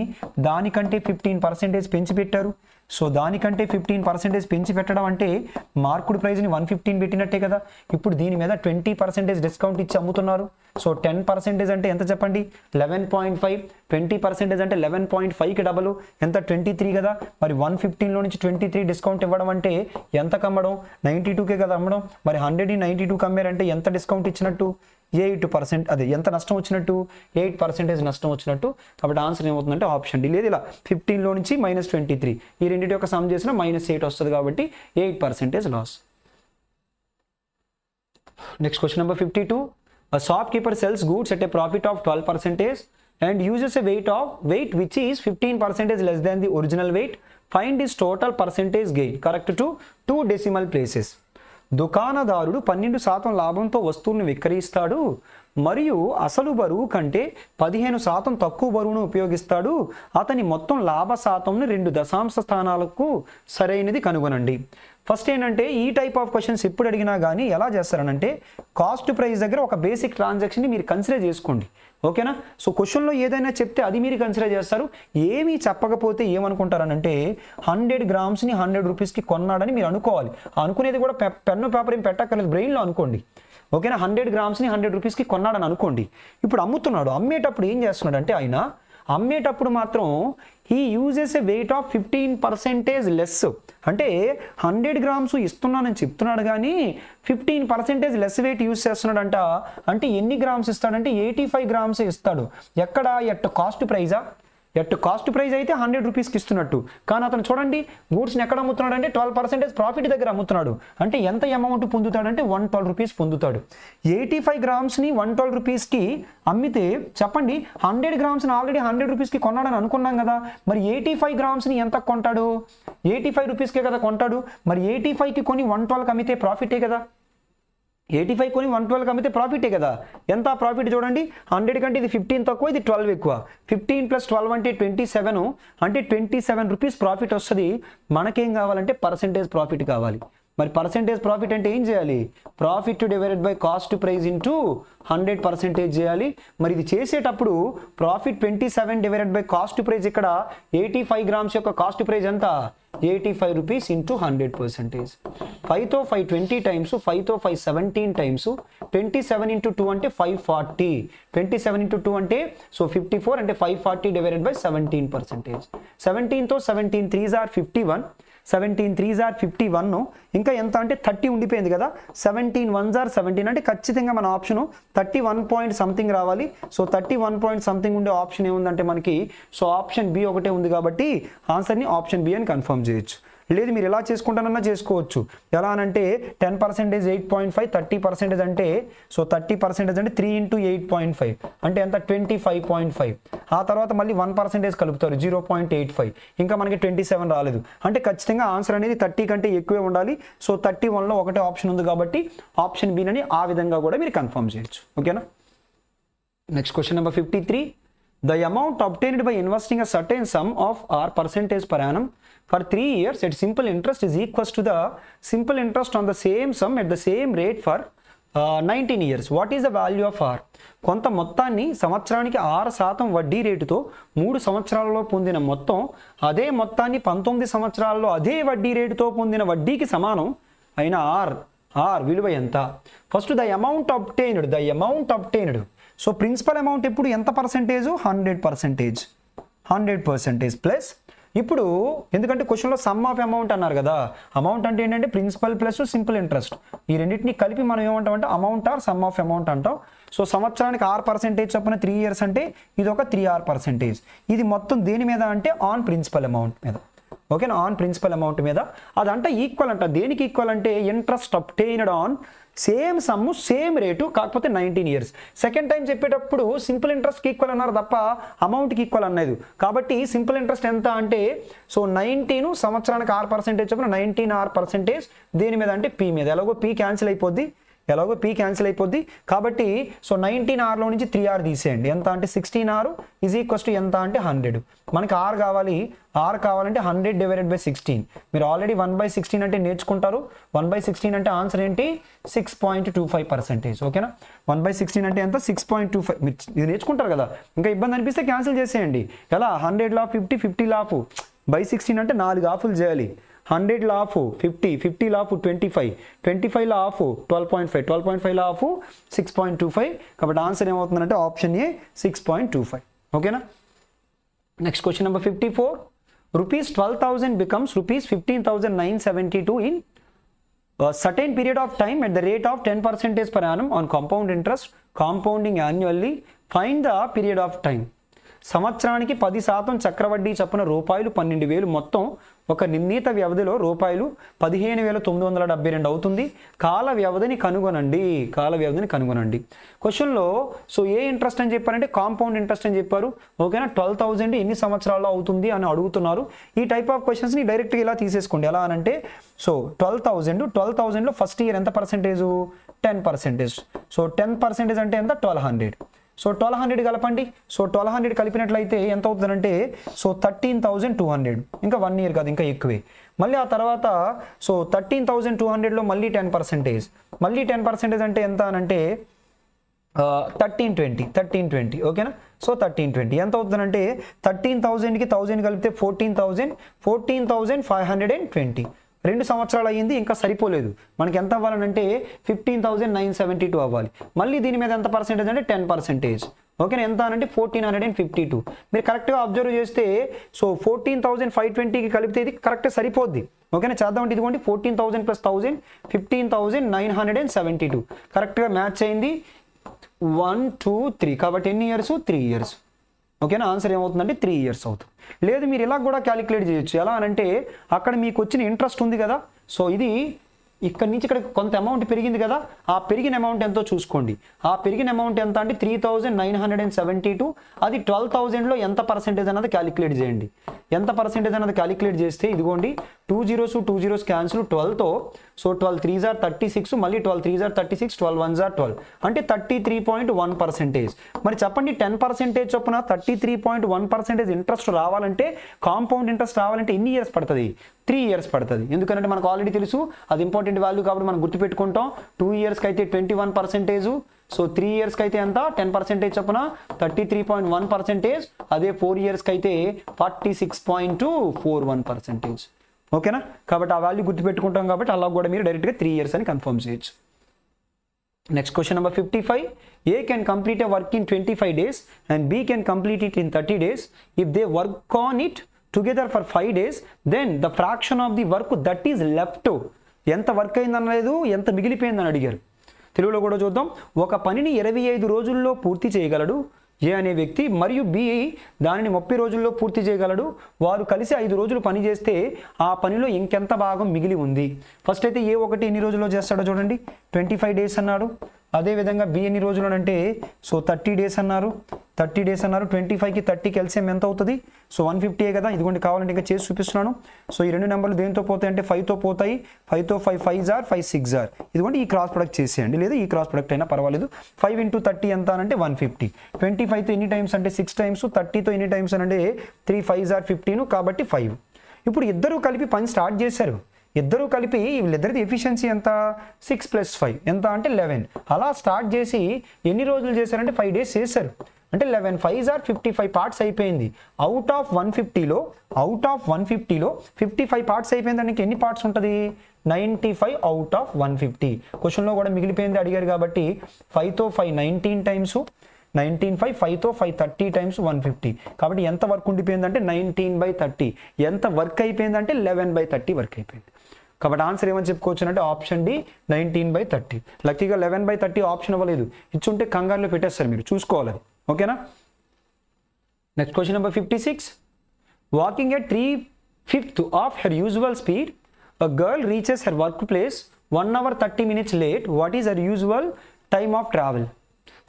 S1: దానికంటే 15% పెంచి పెట్టారు. సో దానికంటే 15% పెంచి పెట్టడం అంటే మార్కుడ్ ప్రైజ్ని 115 పెట్టినట్టే కదా. ఇప్పుడు దీని మీద 20% డిస్కౌంట్ ఇచ్చి అమ్ముతున్నారు. సో 10% అంటే ఎంత చెప్పండి? 11.5. 20% అంటే 11.5కి డబల్ ఎంత? 23 కదా. మరి 115లో నుంచి 23 డిస్కౌంట్ ఇవ్వడం అంటే ఎంత కమ్మడం? 92కే కదా అమ్మడం. మరి 100ని 92కి అమ్మారంటే ఎంత డిస్కౌంట్ ఇచ్చినట్టు? 8%. అదే ఎంత నష్టం వచ్చినట్టు? 8% నష్టం వచ్చినట్టు. కాబట్టి ఆన్సర్ ఏమవుతుందంటే ఆప్షన్ డి. లేదు ఇలా 15లో నుంచి -23 ఈ రెండింటి యొక్క సమ్ చేసిన -8 వస్తుంది కాబట్టి 8% loss. Next question number 52. A shopkeeper sells goods at a profit of 12% and uses a weight which is 15% less than the original weight. Find his total percentage gain. Correct to 2 decimal places. దుకాణదారుడు 12% లాభంతో వస్తువులను విక్రయిస్తాడు మరియు అసలు బరువు కంటే 15% తక్కువ బరువును ఉపయోగిస్తాడు. అతని మొత్తం లాభ శాతంను 2 దశాంశ స్థానాలకు సరైనది కనుగొనండి. ఫస్ట్ ఏంటంటే ఈ టైప్ ఆఫ్ క్వశ్చన్స్ ఎప్పుడు అడిగినా కానీ ఎలా చేస్తారనంటే కాస్ట్ ప్రైస్ దగ్గర ఒక బేసిక్ ట్రాన్సాక్షన్ని మీరు కన్సిడర్ చేసుకోండి. ఓకేనా? సో క్వశ్చన్లో ఏదైనా చెప్తే అది మీరు కన్సిడర్ చేస్తారు. ఏమీ చెప్పకపోతే ఏమనుకుంటారనంటే 100 గ్రామ్స్ని 100 రూపీస్కి కొన్నాడని మీరు అనుకోవాలి. అనుకునేది కూడా పెన్ను పేపర్ ఏం పెట్టక్కర్లేదు, బ్రెయిన్లో అనుకోండి. ఓకేనా? 100 గ్రామ్స్ని 100 రూపీస్కి కొన్నాడని అనుకోండి. ఇప్పుడు అమ్ముతున్నాడు. అమ్మేటప్పుడు ఏం చేస్తున్నాడు అంటే ఆయన అమ్మేటప్పుడు మాత్రం he uses a weight of 15% less. అంటే 100 గ్రామ్స్ ఇస్తున్నానని చెప్తున్నాడు కానీ 15% లెస్ వెయిట్ యూజ్ చేస్తున్నాడంట. అంటే ఎన్ని గ్రామ్స్ ఇస్తాడంటే 85 గ్రామ్స్ ఇస్తాడు. ఎక్కడ? ఎట్ కాస్ట్ ప్రైజా? ఎట్ కాస్ట్ ప్రైస్ అయితే 100 రూపీస్కి ఇస్తున్నట్టు, కానీ అతను చూడండి గూడ్స్ని ఎక్కడ అమ్ముతున్నాడు అంటే 12% ప్రాఫిట్ దగ్గర అమ్ముతున్నాడు. అంటే ఎంత అమౌంట్ పొందుతాడంటే 112 రూపీస్ పొందుతాడు. 85 గ్రామ్స్ని 112 రూపీస్కి అమ్మితే చెప్పండి 100 గ్రామ్స్ని ఆల్రెడీ 100 రూపీస్కి కొన్నాడని అనుకున్నాం కదా, మరి 85 గ్రామ్స్ని ఎంత కొంటాడు? 85 రూపీస్కే కదా కొంటాడు. మరి 85కి కొని 112కి అమ్మితే ప్రాఫిటే కదా. 85 కొని 112కి అమ్మితే ప్రాఫిటే కదా. ఎంత ప్రాఫిట్ చూడండి, 100 కంటే ఇది 15 తక్కువ, ఇది 12 ఎక్కువ. 15 + 12 అంటే 27, అంటే 27 రూపీస్ ప్రాఫిట్ వస్తుంది. మనకేం కావాలంటే పర్సెంటేజ్ ప్రాఫిట్ కావాలి. మరి పర్సెంటేజ్ ప్రాఫిట్ అంటే ఏం చేయాలి? Profit divided by cost price into 100% చేయాలి. మరి ఇది చేసేటప్పుడు profit 27 divided by cost price, ఇక్కడ 85 గ్రామ్స్ యొక్క కాస్ట్ ప్రైస్ ఎంత? 85 రూపీస్ ఇంటూ 100%. 5తో 5 20 టైమ్స్, 5తో 5 17 టైమ్స్, 27 ఇంటూ 2 అంటే 540. 27 ఇంటూ 2 అంటే 54, అంటే 540 divided by 17%. 17తో 17 3s are 51, 17 3s are 51. ఇంకా ఎంత అంటే 30 ఉండిపోయింది కదా. 17 1s are 17, అంటే ఖచ్చితంగా మన ఆప్షన్ 31 పాయింట్ సంథింగ్ రావాలి. సో 31 పాయింట్ సంథింగ్ ఉండే ఆప్షన్ ఏముందంటే మనకి, సో ఆప్షన్ బి ఒకటే ఉంది కాబట్టి ఆన్సర్ని ఆప్షన్ బి అని కన్ఫర్మ్ చేయొచ్చు. లేదు మీరు ఎలా చేసుకుంటానన్నా చేసుకోవచ్చు. ఎలా అంటే 10% 8.5, 30% అంటే, సో 30% అంటే 3 × 8.5 అంటే ఎంత? 25.5. ఆ తర్వాత మళ్ళీ 1% కలుపుతారు 0.85, ఇంకా మనకి 27 రాలేదు. అంటే ఖచ్చితంగా ఆన్సర్ అనేది 30 కంటే ఎక్కువే ఉండాలి. సో 31లో ఒకటే ఆప్షన్ ఉంది కాబట్టి ఆప్షన్ బి అని ఆ విధంగా కూడా మీరు కన్ఫర్మ్ చేయొచ్చు. ఓకేనా. Next question number 53. The amount obtained by investing a certain sum of % per annum for 3 years at simple interest is equals to the simple interest on the same sum at the same rate for 19 years. What is the value of R? కొంత మొత్తాన్ని సంవత్సరానికి 6% వడ్డీ రేటుతో 3 సంవత్సరాలలో పొందిన మొత్తం అదే మొత్తాన్ని 19 సంవత్సరాల్లో అదే వడ్డీ రేటుతో పొందిన వడ్డీకి సమానం అయిన R విలువ ఎంత? First the amount obtained. So principal amount ఇప్పుడు ఎంత పర్సెంటేజ్? 100% ప్లస్, ఇప్పుడు ఎందుకంటే క్వశ్చన్లో సమ్ ఆఫ్ అమౌంట్ అన్నారు కదా. అమౌంట్ అంటే ఏంటంటే ప్రిన్సిపల్ ప్లస్ సింపుల్ ఇంట్రెస్ట్, ఈ రెండింటిని కలిపి మనం ఏమంటాం అంటే amount are some of amount అంటాం. సో సంవత్సరానికి 6% చొప్పున 3 years అంటే ఇది ఒక 3R%. ఇది మొత్తం దేని మీద అంటే ఆన్ ప్రిన్సిపల్ అమౌంట్ మీద. ఓకేనా, ఆన్ ప్రిన్సిపల్ అమౌంట్ మీద. అదంట ఈక్వల్ అంట. దేనికి ఈక్వల్ అంటే interest obtained on same some same rate, కాకపోతే 19 years. సెకండ్ టైం చెప్పేటప్పుడు సింపుల్ ఇంట్రెస్ట్కి ఈక్వల్ అన్నారు తప్ప అమౌంట్కి ఈక్వల్ అన్నది. కాబట్టి సింపుల్ ఇంట్రెస్ట్ ఎంత అంటే, సో 19 సంవత్సరానికి 6% చొప్పున 19R% దేని మీద అంటే పీ మీద. ఎలాగో పీ క్యాన్సిల్ అయిపోద్ది. కాబట్టి సో 19Rలో నుంచి 3R తీసేయండి. ఎంత అంటే 16R ఈజ్ ఈక్వల్స్ టు ఎంత అంటే 100. మనకి R కావాలంటే 100 డివైడెడ్ బై 16. మీరు ఆల్రెడీ 1/16 అంటే నేర్చుకుంటారు. 1/16 అంటే ఆన్సర్ ఏంటి? 6.25%. ఓకేనా. 1/16 అంటే ఎంత? 6.25. మీరు నేర్చుకుంటారు కదా, ఇంకా ఇబ్బంది అనిపిస్తే క్యాన్సిల్ చేసేయండి. ఎలా? 100 లాఫ్ 50, 50 లాఫ్ బై 16 అంటే 4 హాఫ్లు చేయాలి. 100 లాఫ్ 50, 50 లాఫ్ 25, 25 లాఫ్ 12.5, 12.5 లాఫ్ 6.25. కాబట్టి ఆన్సర్ ఏమవుతుందంటే ఆప్షన్ ఏ 6.25. ఓకేనా. Next question number 54. Rupees 12,000 becomes rupees 15,972 in a certain period of time at the rate of 10% per annum on compound interest, compounding annually. Find the period of time. సంవత్సరానికి 10% చక్రవడ్డీ చొప్పున రూపాయలు 12,000 మొత్తం ఒక నిర్ణీత వ్యవధిలో రూపాయలు 15,972 అవుతుంది. కాల వ్యవధిని కనుగొనండి. క్వశ్చన్లో సో ఏ ఇంట్రెస్ట్ అని చెప్పారంటే కాంపౌండ్ ఇంట్రెస్ట్ అని చెప్పారు. ఓకేనా. 12,000 ఎన్ని సంవత్సరాల్లో అవుతుంది అని అడుగుతున్నారు. ఈ టైప్ ఆఫ్ క్వశ్చన్స్ని డైరెక్ట్గా ఇలా తీసేసుకోండి. ఎలా అనంటే సో 12,000లో ఫస్ట్ ఇయర్ ఎంత పర్సెంటేజు? 10%. సో 10% అంటే ఎంత? 1200. సో 1200 కలపండి. సో 1200 కలిపినట్లయితే ఎంత అవుతుందంటే సో 13,200. ఇంకా 1 year కాదు, ఇంకా ఎక్కువే. మళ్ళీ ఆ తర్వాత సో 13,200లో మళ్ళీ 10%. మళ్ళీ 10% అంటే ఎంత అనంటే 1320. ఓకేనా. సో 1320 ఎంత అవుతుందంటే 13,000కి 1000 కలిపితే 14,520. 2 సంవత్సరాలు అయ్యింది, ఇంకా సరిపోలేదు. మనకి ఎంత అవ్వాలంటే 15,972 అవ్వాలి. మళ్ళీ దీని మీద ఎంత పర్సెంటేజ్ అంటే 10%. ఓకేనా, ఎంత అనంటే 1452. మీరు కరెక్ట్గా అబ్జర్వ్ చేస్తే సో 14,520కి కలిపితే ఇది కరెక్ట్గా సరిపోద్ది. ఓకేనా, చేద్దామంటే ఇదిగోండి 14,000 + 1,000 15,972 కరెక్ట్గా మ్యాచ్ అయింది. 1 2 3 కాబట్టి ఎన్ని ఇయర్స్? 3 ఇయర్స్. ఓకేనా, ఆన్సర్ ఏమవుతుందంటే 3 ఇయర్స్ అవుతుంది. లేదు మీరు ఇలా కూడా క్యాలిక్యులేట్ చేయొచ్చు. ఎలా అనంటే అక్కడ మీకు వచ్చిన ఇంట్రెస్ట్ ఉంది కదా, సో ఇది ఇక్కడ నుంచి ఇక్కడ కొంత అమౌంట్ పెరిగింది కదా, ఆ పెరిగిన అమౌంట్ ఎంతో చూసుకోండి. ఆ పెరిగిన అమౌంట్ ఎంత అంటే 3,972. అది 12,000లో ఎంత పర్సెంటేజ్ అన్నది క్యాలిక్యులేట్ చేయండి. ఎంత పర్సెంటేజ్ అన్నది క్యాలిక్యులేట్ చేస్తే ఇదిగోండి 2 zeros క్యాన్సిల్ 12తో, సో 12 3s are 36, మళ్ళీ 12 3s are 36, 12 1s are 12 అంటే 33.1%. మరి చెప్పండి 10% చొప్పున 33.1% ఇంట్రెస్ట్ రావాలంటే, కాంపౌండ్ ఇంట్రెస్ట్ రావాలంటే ఎన్ని ఇయర్స్ పడుతుంది? 3 ఇయర్స్ పడుతుంది. ఎందుకంటే మనకు ఆల్రెడీ తెలుసు అది ఇంపార్టెంట్ వాల్యూ కాబట్టి మనం గుర్తుపెట్టుకుంటాం. 2 ఇయర్స్కి అయితే 21%, సో 3 ఇయర్స్కి అయితే ఎంత 10% చొప్పున 33.1%, అదే 4 ఇయర్స్కి అయితే 46.41%. ఓకేనా, కాబట్టి ఆ వాల్యూ గుర్తుపెట్టుకుంటాం కాబట్టి అలా కూడా మీరు డైరెక్ట్గా 3 ఇయర్స్ అని కన్ఫర్మ్ చేయొచ్చు. Next question number 55. A can complete a work in 25 days and B can complete it in 30 days. If they work on it together for 5 days, then the fraction of the work that is left, ఎంత work అయిందనలేదు, ఎంత మిగిలిపోయిందని అడిగారు. తెలుగులో కూడా చూద్దాం. ఒక పనిని 25 రోజుల్లో పూర్తి చేయగలడు ఏ అనే వ్యక్తి, మరియు బి దానిని 30 రోజుల్లో పూర్తి చేయగలడు. వారు కలిసి 5 రోజులు పని చేస్తే ఆ పనిలో ఇంకెంత భాగం మిగిలి ఉంది? ఫస్ట్ అయితే ఏ ఒకటి ఎన్ని రోజుల్లో చేస్తాడో చూడండి, 25 డేస్ అన్నాడు. అదేవిధంగా బి ఎన్ని రోజులు అంటే సో 30 డేస్ అన్నారు. 25కి 30కి ఎల్సిఎం ఎంత అవుతుంది? సో 150 కదా. ఇదిగోండి కావాలంటే ఇంకా చేసి చూపిస్తున్నాను. సో ఈ రెండు నెంబర్లు దేంతో పోతాయి అంటే 5తో పోతాయి. 5తో 5 5s are 5 6s are. ఇదిగోండి ఈ క్రాస్ ప్రొడక్ట్ చేసేయండి, లేదా ఈ క్రాస్ ప్రొడక్ట్ అయినా పర్వాలేదు. 5 × 30 ఎంత అంటే 150. 25తో ఎన్ని టైమ్స్ అంటే 6 టైమ్స్. 30తో ఎన్ని టైమ్స్ అంటే 3 5s are 15 కాబట్టి 5. ఇప్పుడు ఇద్దరు కలిపి పని స్టార్ట్ చేశారు. ఇద్దరు కలిపి వీళ్ళిద్దరిది ఎఫిషియన్సీ ఎంత? 6 + 5 ఎంత అంటే 11. అలా స్టార్ట్ చేసి ఎన్ని రోజులు చేశారంటే 5 డేస్ చేశారు. అంటే 11 5s are 55 పార్ట్స్ అయిపోయింది. అవుట్ ఆఫ్ 150లో 55 పార్ట్స్ అయిపోయింది. దానికి ఎన్ని పార్ట్స్ ఉంటుంది? 95 అవుట్ ఆఫ్ 150. క్వశ్చన్లో కూడా మిగిలిపోయింది అడిగారు కాబట్టి 5తో 5 19 టైమ్స్ 19 5 5తో 5 30 టైమ్స్ 150. కాబట్టి ఎంత వర్క్ ఉండిపోయిందంటే 19/30. ఎంత వర్క్ అయిపోయిందంటే 11/30 వర్క్ అయిపోయింది. కాబట్టి ఆన్సర్ ఏమని చెప్పుకోవచ్చు అంటే ఆప్షన్ డి 19/30. లక్కీగా 11/30 ఆప్షన్ అవ్వలేదు, ఇచ్చుంటే కంగారులో పెట్టేస్తారు, మీరు చూసుకోవాలి. ఓకేనా. Next question number 56. Walking at 3/5 of her usual speed, a girl reaches her workplace 1 hour 30 minutes late. What is her usual time of travel?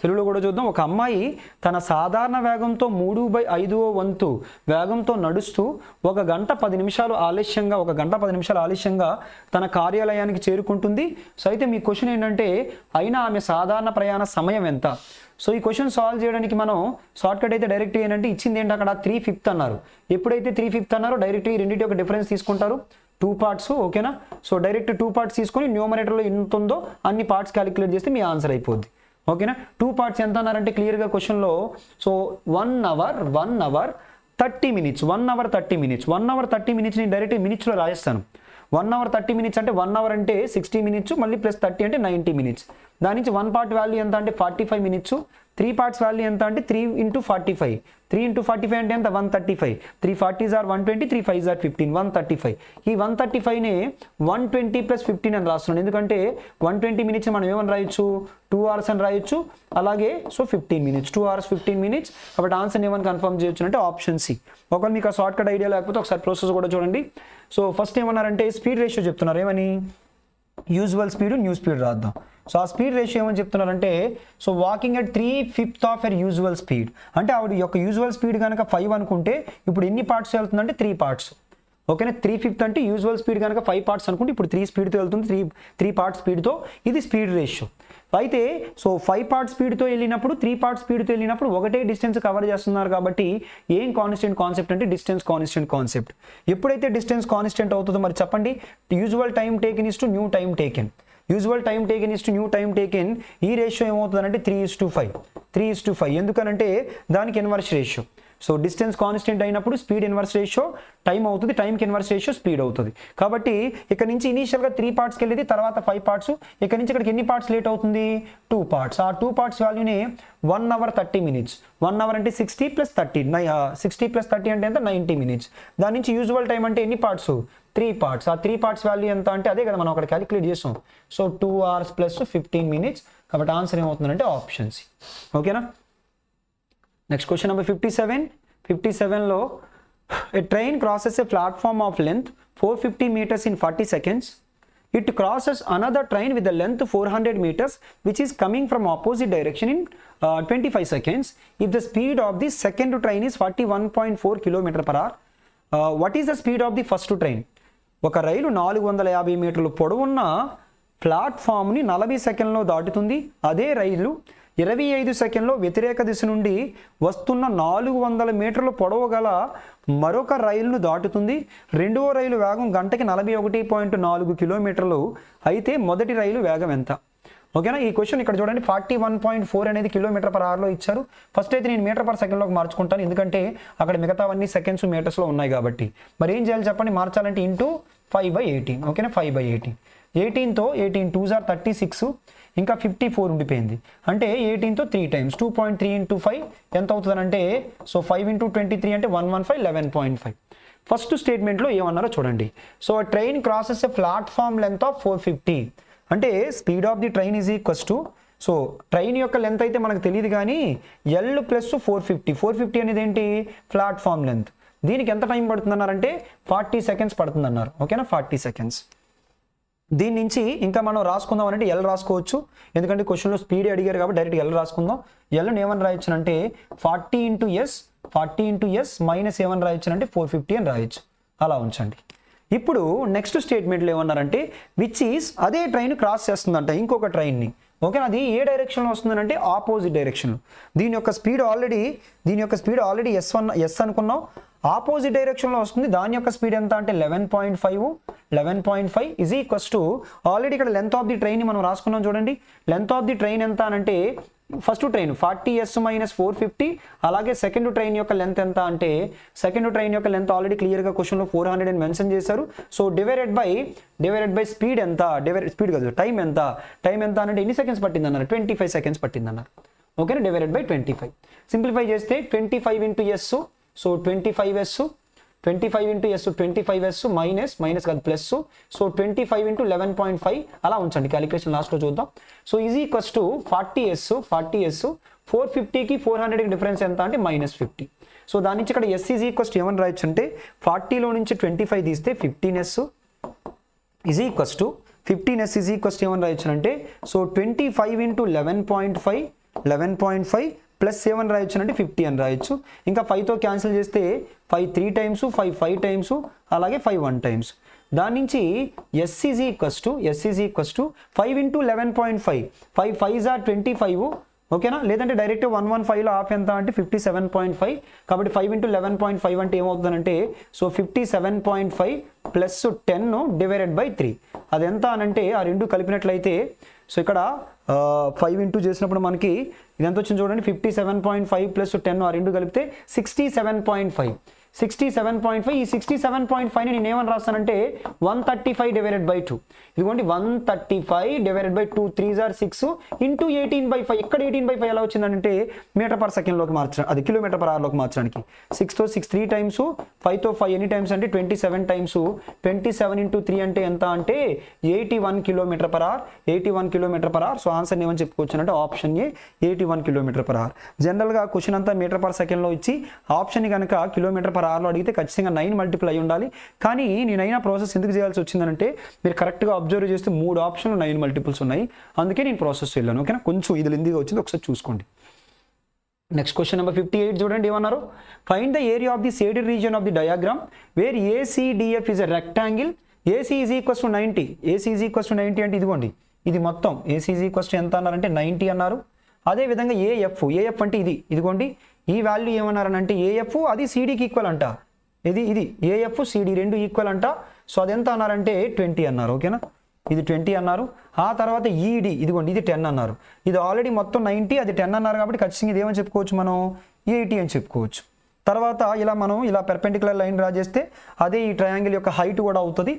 S1: తెలుగులో కూడా చూద్దాం. ఒక అమ్మాయి తన సాధారణ వేగంతో 3/5వ వంతు వేగంతో నడుస్తూ 1 గంట 10 నిమిషాలు ఆలస్యంగా తన కార్యాలయానికి చేరుకుంటుంది. సో అయితే మీ క్వశ్చన్ ఏంటంటే అయినా ఆమె సాధారణ ప్రయాణ సమయం ఎంత? సో ఈ క్వశ్చన్ సాల్వ్ చేయడానికి మనం షార్ట్కట్ అయితే డైరెక్ట్ ఏంటంటే ఇచ్చింది ఏంటి, అక్కడ 3/5 అన్నారు. ఎప్పుడైతే 3/5 అన్నారో డైరెక్ట్ ఈ రెండింటి ఒక డిఫరెన్స్ తీసుకుంటారు, 2 పార్ట్స్. ఓకేనా. సో డైరెక్ట్ 2 పార్ట్స్ తీసుకొని న్యూమరేటర్లో ఎంత ఉందో అన్ని పార్ట్స్ క్యాలిక్యులేట్ చేస్తే మీ ఆన్సర్ అయిపోద్ది. ఓకేనా. 2 పార్ట్స్ ఎంత అన్నారంటే క్లియర్గా క్వశ్చన్లో so 1 hour 30 minutes 1 hour 30 minutes 1 hour 30 minutes నేను డైరెక్ట్ మినిట్స్లో రాయిస్తాను. 1 hour 30 minutes అంటే 1 hour అంటే 60 minutes మళ్ళీ ప్లస్ 30 అంటే 90 minutes. దాని నుంచి 1 part వాల్యూ ఎంత అంటే 45 minutes. 3 parts వాల్యూ ఎంత అంటే 3 × 45. 3 × 45 అంటే ఎంత 135. 3 40s are 120, 3 5s are 15, 135. ఈ 135నే 120 + 15 అని రాస్తున్నాను. ఎందుకంటే 120 minutes మనం ఏమని రాయొచ్చు, 2 hours అని రాయొచ్చు. అలాగే సో 15 minutes, 2 hours 15 minutes. కాబట్టి ఆన్సర్ ఏమని కన్ఫర్మ్ చేయొచ్చు అంటే ఆప్షన్ సి. ఒకవేళ మీకు ఆ షార్ట్ కట్ ఐడియా లేకపోతే ఒకసారి ప్రాసెస్ కూడా చూడండి. సో ఫస్ట్ ఏమన్నారంటే స్పీడ్ రేషియో చెప్తున్నారు. ఏమని? యూజువల్ స్పీడ్ న్యూ స్పీడ్ రాద్దాం. సో ఆ స్పీడ్ రేషియో ఏమని చెప్తున్నారంటే so walking at 3/5 of her usual speed అంటే ఆవిడ యొక్క యూజువల్ స్పీడ్ కనుక 5 అనుకుంటే ఇప్పుడు ఎన్ని పార్ట్స్ వెళ్తుందంటే 3 పార్ట్స్. ఓకేనా. 3/5 అంటే యూజువల్ స్పీడ్ కనుక 5 పార్ట్స్ అనుకుంటే ఇప్పుడు 3 స్పీడ్తో వెళ్తుంది. 3 పార్ట్స్ స్పీడ్తో ఇది స్పీడ్ రేషియో. అయితే సో 5 పార్ట్స్ స్పీడ్తో వెళ్ళినప్పుడు 3 పార్ట్స్ స్పీడ్తో వెళ్ళినప్పుడు ఒకటే డిస్టెన్స్ కవర్ చేస్తున్నారు కాబట్టి ఏం కాన్స్టెంట్ కాన్సెప్ట్ అంటే డిస్టెన్స్ కాన్స్టెంట్ కాన్సెప్ట్. ఎప్పుడైతే డిస్టెన్స్ కాన్స్టెంట్ అవుతుందో మరి చెప్పండి, usual time taken is to new time taken. Usual time taken is to new time taken ఈ రేషియో ఏమవుతుందంటే 3:5. ఎందుకనంటే దానికి inverse ratio. So distance constant అయినప్పుడు స్పీడ్ ఇన్వర్స్ రేషియో టైం అవుతుంది, టైంకి ఇన్వర్స్ రేషియో స్పీడ్ అవుతుంది. కాబట్టి ఇక్కడ నుంచి ఇనీషియల్గా 3 పార్ట్స్కి వెళ్ళేది, తర్వాత 5 పార్ట్స్. ఇక్కడ నుంచి ఇక్కడికి ఎన్ని పార్ట్స్ లేట్ అవుతుంది? 2 పార్ట్స్. ఆ 2 పార్ట్స్ వాల్యూనే 1 hour 30 minutes. 1 hour అంటే 60 + 30, 60 + 30 అంటే ఎంత? 90 minutes. దాని నుంచి యూజువల్ టైం అంటే ఎన్ని పార్ట్స్? 3 పార్ట్స్. ఆ 3 పార్ట్స్ వాల్యూ ఎంత అంటే అదే కదా మనం అక్కడ క్యాలిక్యులేట్ చేస్తాం. So 2 hours + 15 minutes. కాబట్టి ఆన్సర్ ఏమవుతుందంటే ఆప్షన్ సి. ఓకేనా? Next question number 57. 57లో a train crosses a platform of length 450 meters in 40 seconds. It crosses another train with the length 400 meters which is coming from opposite direction in 25 seconds. If the speed of the second train is 41.4 km/h, what is the speed of the first train? ఒక రైలు 450 మీటర్లు పొడవున్న ప్లాట్ఫామ్ని 40 సెకండ్లో దాటుతుంది. అదే రైలు 25 సెకండ్లో వ్యతిరేక దిశ నుండి వస్తున్న 400 మీటర్ల పొడవు గల మరొక రైలును దాటుతుంది. రెండవ రైలు వేగం గంటకి 41.4 కిలోమీటర్లు అయితే మొదటి రైలు వేగం ఎంత? ఓకేనా? ఈ క్వశ్చన్ ఇక్కడ చూడండి, 41.4 అనేది km/hలో ఇచ్చారు. ఫస్ట్ అయితే నేను మీటర్/సెకండ్లోకి మార్చుకుంటాను, ఎందుకంటే అక్కడ మిగతావన్నీ సెకండ్స్ మీటర్స్లో ఉన్నాయి కాబట్టి. మరి ఏం చేయాలి చెప్పండి? మార్చాలంటే ఇంటూ 5/18. ఓకేనా? 5/18. 18తో 18 2s are 36, ఇంకా 54 ఉండిపోయింది. అంటే 18తో 3 times 2.3 × 5 ఎంత అవుతుందనంటే, సో 5 × 23 అంటే 115, 11.5. ఫస్ట్ స్టేట్మెంట్లో ఏమన్నారో చూడండి. So train crosses a platform length of 450 అంటే speed of the train is equals to, so train యొక్క లెంత్ అయితే మనకు తెలియదు కానీ L + 450 అనేది ఏంటి? Platform length. దీనికి ఎంత టైం పడుతుంది అన్నారంటే 40 సెకండ్స్ పడుతుంది అన్నారు. ఓకేనా? 40 సెకండ్స్. దీని నుంచి ఇంకా మనం రాసుకుందాం అంటే L రాసుకోవచ్చు, ఎందుకంటే క్వశ్చన్లో స్పీడ్ అడిగారు కాబట్టి డైరెక్ట్ L రాసుకుందాం. Lని ఏమని రాయొచ్చు అంటే 40 × S మైనస్ ఏమని రాయొచ్చు అంటే 450 అని రాయొచ్చు. అలా ఉంచండి. ఇప్పుడు నెక్స్ట్ స్టేట్మెంట్లో ఏమన్నారంటే విచ్ ఈస్, అదే ట్రైన్ క్రాస్ చేస్తుందంట ఇంకొక ట్రైన్ని. ఓకేనా? అది ఏ డైరెక్షన్లో వస్తుందంటే ఆపోజిట్ డైరెక్షన్. దీని యొక్క స్పీడ్ ఆల్రెడీ S అనుకున్నాం, ఆపోజిట్ డైరెక్షన్లో వస్తుంది. దాని యొక్క స్పీడ్ ఎంత అంటే 11.5 ఈజ్ ఈక్వల్స్ టు, ఆల్రెడీ ఇక్కడ లెంత్ ఆఫ్ ది ట్రైన్ మనం రాసుకున్నాం చూడండి. లెంత్ ఆఫ్ ది ట్రైన్ ఎంత అంటే ఫస్ట్ ట్రైన్ 40s - 450, అలాగే సెకండ్ ట్రైన్ యొక్క లెంత్ ఎంత అంటే సెకండ్ ట్రైన్ యొక్క లెంత్ ఆల్రెడీ క్లియర్గా క్వశ్చన్లో 400 అని మెన్షన్ చేశారు. సో డివైడెడ్ బై స్పీడ్ ఎంత, స్పీడ్ కాదు టైం ఎంత అంటే ఎన్ని సెకండ్స్ పట్టింది అన్నారు? 25 సెకండ్స్ పట్టింది అన్నారు. ఓకేనా? Divided by 25. సింప్లిఫై చేస్తే 25 × S, so 25S 25S minus కాదు ప్లస్, సో 25 × 11.5 అలా ఉంచండి. క్యాలిక్యులేషన్ లాస్ట్లో చూద్దాం. So is equals to 40S 450కి 400కి డిఫరెన్స్ ఎంత అంటే -50. సో దాని నుంచి ఇక్కడ S ఈజ్ ఈక్వల్స్ టు ఏమని రాయొచ్చు అంటే 40లో నుంచి 25 తీస్తే 15S is equals to 15S is equals to ఏమని రాయొచ్చు అంటే, సో 25 × 11.5 ప్లస్ 7 రాయొచ్చు అంటే 50 అని రాయొచ్చు. ఇంకా 5తో క్యాన్సిల్ చేస్తే 5 3 times, 5 5 times, అలాగే 5 1 times. దాని నుంచి S is equals to 5 × 11.5, 5 5s are 25. ఓకేనా? లేదంటే డైరెక్ట్ 115లో ఆఫ్ ఎంత అంటే 57.5. కాబట్టి 5 × 11.5 అంటే ఏమవుతుందంటే, సో 57.5 ప్లస్ 10 డివైడెడ్ బై 3. అది ఎంత అనంటే ఆ రెండు కలిపినట్లయితే, సో ఇక్కడ 5 ఇంటూ చేసినప్పుడు మనకి ఇది ఎంత వచ్చింది చూడండి, 57.5 + 10 ఆ రెండు కలిపితే 67.5. ఈ 67.5ని నేను ఏమని రాస్తానంటే 135 డివైడెడ్ బై 2. ఇదిగోండి 135 divided by 2 3s are 6 into 18/5. ఇక్కడ 18/5 ఎలా వచ్చిందంటే మీటర్/సెకండ్లోకి మార్చడం, అది km/hలోకి మార్చడానికి 6తో 6 3 times, 5తో 5 ఎన్ని టైమ్స్ అంటే 27 times. 27 × 3 అంటే ఎంత అంటే 81 km/h. సో ఆన్సర్ ఏమని చెప్పుకోవచ్చు అంటే ఆప్షన్ ఏ 81 km/h. జనరల్గా క్వశ్చన్ అంతా మీటర్/సెకండ్లో ఇచ్చి ఆప్షన్ కనుక km/hలో అడిగితే ఖచ్చితంగా 9 మల్టిపుల్ అయి ఉండాలి. కానీ నేనైనా ప్రాసెస్ ఎందుకు చేయాల్సి వచ్చిందంటే మీరు కరెక్ట్గా అబ్జర్వ్ చేస్తే 3 ఆప్షన్లు 9 మల్టిపుల్స్ ఉన్నాయి, అందుకే నేను ప్రాసెస్ వెళ్ళాను. ఓకేనా? కొంచెం ఇది లెందీగా వచ్చింది, ఒకసారి చూసుకోండి. నెక్స్ట్ క్వశ్చన్ నెంబర్ 58 చూడండి ఏమన్నారు. Find the area of the shaded region of the diagram where ACDF is a rectangle. AC is equals to 90. AC is equals to 90 అంటే ఇదిగోండి ఇది మొత్తం AC ఈజ్ ఈక్వల్స్ టు ఎంత అన్నారంటే 90 అన్నారు. అదేవిధంగా AF అంటే ఇదిగోండి ఈ వాల్యూ ఏమన్నారనంటే AF అది CDకి ఈక్వల్ అంట. ఇది AF CD రెండు ఈక్వల్ అంట. సో అది ఎంత అన్నారంటే 20 అన్నారు. ఓకేనా? ఇది 20 అన్నారు. ఆ తర్వాత ED ఇదిగోండి ఇది 10 అన్నారు. ఇది ఆల్రెడీ మొత్తం 90, అది 10 అన్నారు కాబట్టి ఖచ్చితంగా ఇది ఏమని చెప్పుకోవచ్చు మనం 80 అని చెప్పుకోవచ్చు. తర్వాత ఇలా మనం ఇలా పెర్పెండిక్యులర్ లైన్ డ్రా చేస్తే అదే ఈ ట్రయాంగిల్ యొక్క హైట్ కూడా అవుతుంది.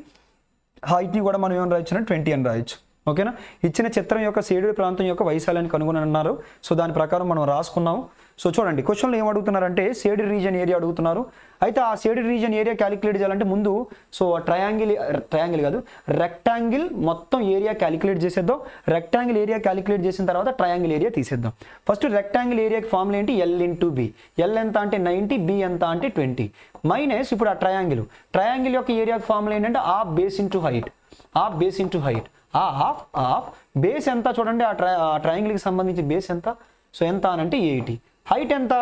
S1: హైట్ని కూడా మనం ఏమని రాయొచ్చు అంటే 20 అని రాయొచ్చు. ఓకేనా. ఇచ్చిన చిత్రం యొక్క షేడెడ్ ప్రాంతం యొక్క వైశాల్యాన్ని కనుగొనన్నారు. సో దాని ప్రకారం మనం రాసుకున్నాము. సో చూడండి క్వశ్చన్లో ఏం అడుగుతున్నారంటే షేడెడ్ రీజియన్ ఏరియా అడుగుతున్నారు. అయితే ఆ షేడెడ్ రీజియన్ ఏరియా క్యాలిక్యులేట్ చేయాలంటే ముందు సో ట్రయాంగిల్ కాదు రెక్టాంగిల్ మొత్తం ఏరియా క్యాలిక్యులేట్ చేసేద్దాం. రెక్టాంగిల్ ఏరియా క్యాలిక్యులేట్ చేసిన తర్వాత ట్రయాంగిల్ ఏరియా తీసేద్దాం. ఫస్ట్ రెక్టాంగిల్ ఏరియాకి ఫార్ములా ఏంటి? L into B. ఎల్ ఎంత అంటే 90, బి ఎంత అంటే 20 మైనస్ ఇప్పుడు ఆ ట్రయాంగిల్ యొక్క ఏరియాకి ఫార్ములా ఏంటంటే half base into height. Half base into height. Half base ఎంత చూడండి ఆ ట్రయాంగిల్కి సంబంధించి బేస్ ఎంత? సో ఎంత అని అంటే 80. హైట్ ఎంత?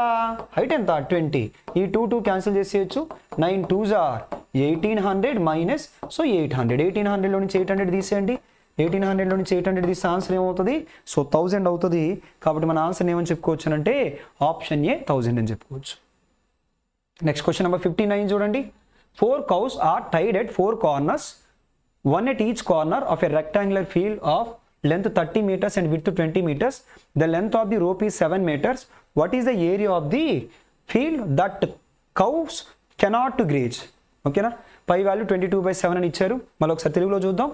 S1: 20. ఈ 2 క్యాన్సిల్ చేసేయచ్చు. 9 2s are 1800 మైనస్ సో 800. 1800లో నుంచి 800 తీసేయండి. 1800లో నుంచి 800 తీస్తే ఆన్సర్ ఏమవుతుంది? సో 1000 అవుతుంది. కాబట్టి మన ఆన్సర్ ఏమని చెప్పుకోవచ్చు అంటే ఆప్షన్ ఏ 1000 అని చెప్పుకోవచ్చు. నెక్స్ట్ క్వశ్చన్ నెంబర్ 59 చూడండి. 4 cows are tied at 4 corners, one at each corner of a rectangular field of length 30 meters and width 20 meters. The length of the rope is 7 meters. What is the area of the field that cows cannot graze? ఓకేనా. పై value 22/7 అని ఇచ్చారు. మళ్ళీ ఒకసారి తెలుగులో చూద్దాం.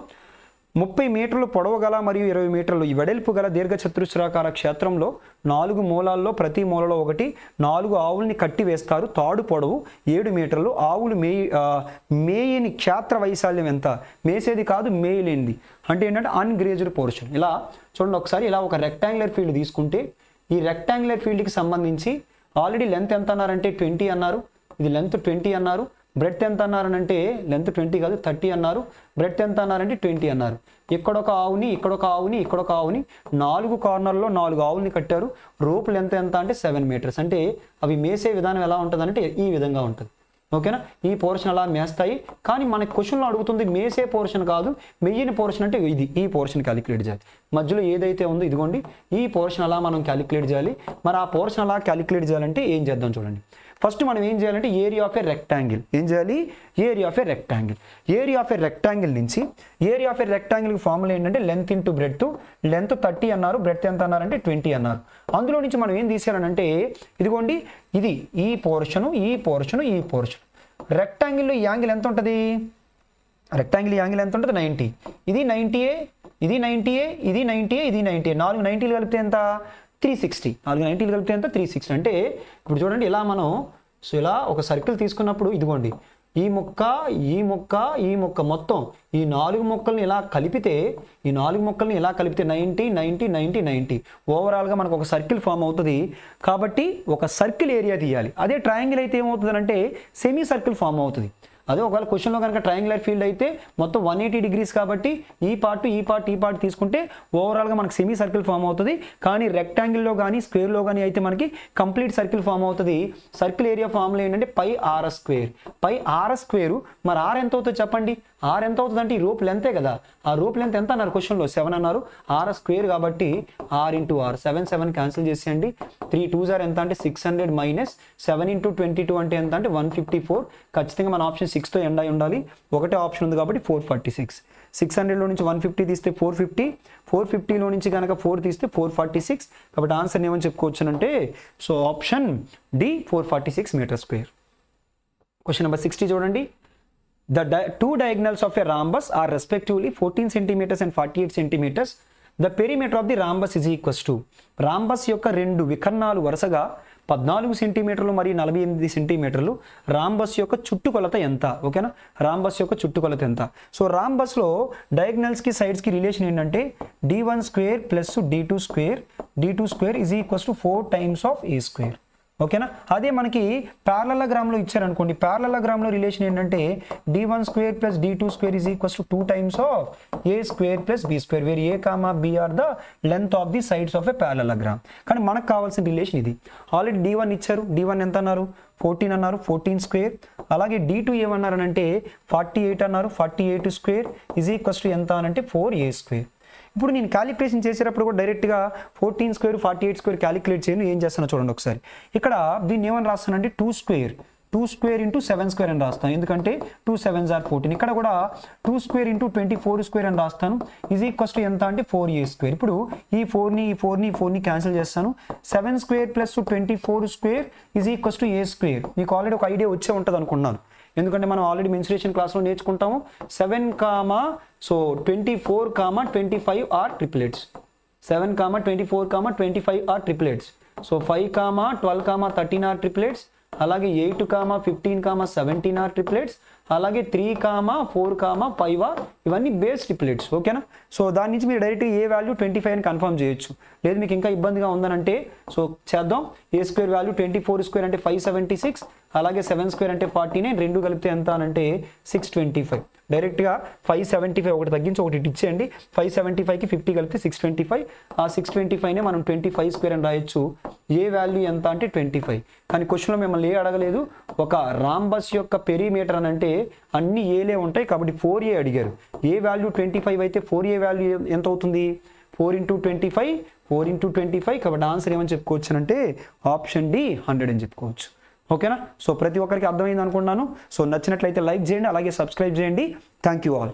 S1: 30 మీటర్లు పొడవు గల మరియు 20 మీటర్లు ఈ వెడల్పు గల దీర్ఘ చతురస్రాకార క్షేత్రంలో 4 మూలాల్లో ప్రతి మూలలో ఒకటి 4 ఆవుల్ని కట్టి వేస్తారు. తాడు పొడవు 7 మీటర్లు. ఆవులు మేయని క్షేత్ర వైశాల్యం ఎంత? మేసేది కాదు, మేయలేనిది అంటే ఏంటంటే అన్గ్రేజ్డ్ పోర్షన్. ఇలా చూడండి ఒకసారి. ఇలా ఒక రెక్టాంగులర్ ఫీల్డ్ తీసుకుంటే ఈ రెక్టాంగులర్ ఫీల్డ్కి సంబంధించి ఆల్రెడీ లెంత్ ఎంత అన్నారంటే 20 అన్నారు. ఇది లెంత్ 20 అన్నారు. బ్రెడ్త్ ఎంత అన్నారనంటే లెంత్ 20 కాదు 30 అన్నారు. బ్రెడ్త్ ఎంత అన్నారంటే 20 అన్నారు. ఇక్కడొక ఆవుని ఇక్కడొక ఆవుని ఇక్కడొక ఆవుని 4 కార్నర్లో 4 ఆవుల్ని కట్టారు. రోప్ లెంత్ ఎంత అంటే 7 మీటర్స్. అంటే అవి మేసే విధానం ఎలా ఉంటుంది అంటే ఈ విధంగా ఉంటుంది. ఓకేనా. ఈ పోర్షన్ అలా మేస్తాయి. కానీ మన క్వశ్చన్లో అడుగుతుంది మేసే పోర్షన్ కాదు, మెయ్యని పోర్షన్ అంటే ఇది. ఈ పోర్షన్ క్యాలిక్యులేట్ చేయాలి. మధ్యలో ఏదైతే ఉందో ఇదిగోండి ఈ పోర్షన్ అలా మనం క్యాలిక్యులేట్ చేయాలి. మరి ఆ పోర్షన్ అలా క్యాలిక్యులేట్ చేయాలంటే ఏం చేద్దాం చూడంండి. ఫస్ట్ మనం ఏం చేయాలంటే ఏరియా ఆఫ్ ఏ రెక్టాంగిల్ ఏం చేయాలి? Area of a rectangle. Area of a rectangle నుంచి ఏరియా ఆఫ్ ఏ రెక్టాంగిల్కి ఫార్ములా ఏంటంటే లెంత్ ఇంటూ బ్రెడ్త్. లెంత్ 30 అన్నారు. బ్రెడ్త్ ఎంత అన్నారంటే 20 అన్నారు. అందులో నుంచి మనం ఏం తీసేయాలంటే ఇదిగోండి ఇది ఈ పోర్షను ఈ పోర్షను ఈ పోర్షన్. రెక్టాంగిల్లో ఈ యాంగిల్ ఎంత ఉంటుంది? రెక్టాంగిల్ యాంగిల్ ఎంత ఉంటుంది? 90. ఇది 90ఏ, ఇది 90ఏ, ఇది 90ఏ, ఇది 90ఏ. 4 90లు కలిపితే ఎంత? 360. 4 90లు కలిపితే ఎంత? 360. అంటే ఇప్పుడు చూడండి ఇలా మనం సో ఇలా ఒక సర్కిల్ తీసుకున్నప్పుడు ఇదిగోండి ఈ ముక్క ఈ ముక్క ఈ ముక్క మొత్తం ఈ 4 ముక్కల్ని ఇలా కలిపితే 90 90 90 90 ఓవరాల్గా మనకు ఒక సర్కిల్ ఫామ్ అవుతుంది. కాబట్టి ఒక సర్కిల్ ఏరియా తీయాలి. అదే ట్రయాంగిల్ అయితే ఏమవుతుంది అంటే సెమీ సర్కిల్ ఫామ్ అవుతుంది. అదే ఒకవేళ క్వశ్చన్లో కనుక ట్రయాంగులర్ ఫీల్డ్ అయితే మొత్తం 180 డిగ్రీస్ కాబట్టి ఈ పార్ట్ తీసుకుంటే ఓవరాల్గా మనకి సెమీ సర్కిల్ ఫామ్ అవుతుంది. కానీ రెక్టాంగిల్లో కానీ స్క్వేర్లో కానీ అయితే మనకి కంప్లీట్ సర్కిల్ ఫామ్ అవుతుంది. సర్కిల్ ఏరియా ఫార్ములా ఏంటంటే πr². πr². మరి ఆర్ ఎంత అవుతుంది చెప్పండి? ఆర్ ఎంత అవుతుంది అంటే ఈ రూప్ లెంతే కదా. ఆ రూప్ లెంత్ ఎంత అన్నారు క్వశ్చన్లో? 7 అన్నారు. r² కాబట్టి r ఇంటూ r 7 క్యాన్సిల్ చేసేయండి. 3 2s are ఎంత అంటే 600 మైనస్ 7 ఇంటూ 22 అంటే ఎంత అంటే 154. ఖచ్చితంగా మన ఆప్షన్ 6తో ఎండ్ అయి ఉండాలి. ఒకటే ఆప్షన్ ఉంది కాబట్టి 446. 600లో నుంచి 150 తీస్తే 450. 450లో నుంచి కనుక 4 తీస్తే 446. కాబట్టి ఆన్సర్ ఏమని చెప్పుకోవచ్చునంటే so option D 446 metre square. Question number 60 చూడండి. The two diagonals of a rhombus are respectively 14 centimeters and 48 centimeters. The perimeter of the rhombus is equals to rhombus యొక్క రెండు వికర్ణాలు వరుసగా 14 సెంటీమీటర్లు మరియు 48 సెంటీమీటర్లు. రాంబస్ యొక్క చుట్టుకొలత ఎంత? ఓకేనా. రాంబస్ యొక్క చుట్టుకొలత ఎంత? సో రాంబస్లో డయాగ్నల్స్కి సైడ్స్కి రిలేషన్ ఏంటంటే d1² plus d2² is equals to 4 times of a². ఓకేనా. అదే మనకి ప్యారలలోగ్రామ్లో ఇచ్చారనుకోండి. ప్యారలలోగ్రామ్లో రిలేషన్ ఏంటంటే d1² plus d2² is equals to 2 times of a² plus b², where a, b are the length of the sides of a parallelogram. కానీ మనకు కావాల్సిన relation ఇది. Already d1 ఇచ్చారు. d1 ఎంత అన్నారు? 14 అన్నారు. 14². అలాగే d2 ఏమన్నారనంటే 48 అన్నారు. 48² ఈజ్ ఈక్వల్స్ టు ఎంత అనంటే 4a². ఇప్పుడు నేను క్యాలిక్యులేషన్ చేసేటప్పుడు కూడా డైరెక్ట్గా 14² 48² క్యాలిక్యులేట్ చేయను. ఏం చేస్తానో చూడండి ఒకసారి. ఇక్కడ దీన్ని ఏమని రాస్తానంటే 2² 2 స్క్వేర్ ఇంటూ 7 స్క్వేర్ అని రాస్తాను, ఎందుకంటే 2 7s are 14. ఇక్కడ కూడా 2 స్క్వేర్ ఇంటూ 24 స్క్వేర్ అని రాస్తాను, ఈజ్ ఈక్వల్స్ టు ఎంత అంటే 4a స్క్వేర్. ఇప్పుడు ఈ 4ని క్యాన్సిల్ చేస్తాను. 7 square plus 24 square is equals to a square. మీకు ఆల్రెడీ ఒక ఐడియా వచ్చే ఉంటుంది అనుకున్నాను, ఎందుకంటే మనం ఆల్రెడీ మెన్సురేషన్ క్లాస్లో నేర్చుకుంటాము. 7, 24, 25 are triplets. 7, 24, 25 are triplets. So 5, 12, 13 are triplets. అలాగే 8, 15, 17 ఆర్ ట్రిప్లెట్స్. అలాగే 3, 4, 5 ఆర్ ఇవన్నీ బేస్ ట్రిప్లెట్స్. ఓకేనా? సో దాని నుంచి మీరు డైరెక్ట్ ఏ వాల్యూ 25 అని కన్ఫర్మ్ చేయొచ్చు. లేదు మీకు ఇంకా ఇబ్బందిగా ఉందనంటే సో చేద్దాం. ఏ స్క్వేర్ వాల్యూ 24 స్క్వేర్ అంటే 576, అలాగే 7 స్క్వేర్ అంటే 49, రెండు కలిపితే ఎంత అనంటే 625. డైరెక్ట్గా 575 ఒకటి తగ్గించి ఒకటి ఇచ్చేయండి. 575కి 50 కలిపితే 625. ఆ 625నే మనం 25 స్క్వేర్ అని రాయొచ్చు. ఏ వాల్యూ ఎంత అంటే 25. కానీ క్వశ్చన్లో మిమ్మల్ని ఏ అడగలేదు. ఒక రాంబస్ యొక్క పెరిమీటర్ అని అంటే అన్ని ఏలే ఉంటాయి కాబట్టి 4a అడిగారు. ఏ వాల్యూ 25 అయితే 4a వాల్యూ ఎంత అవుతుంది? 4 × 25, 4 × 25. కాబట్టి ఆన్సర్ ఏమని చెప్పుకోవచ్చు అంటే ఆప్షన్ డి 100 అని చెప్పుకోవచ్చు. ఓకేనా? సో ప్రతి ఒక్కరికి అర్థమైంది అనుకుంటున్నాను. సో నచ్చినట్లయితే లైక్ చేయండి, అలాగే సబ్స్క్రైబ్ చేయండి. Thank you all.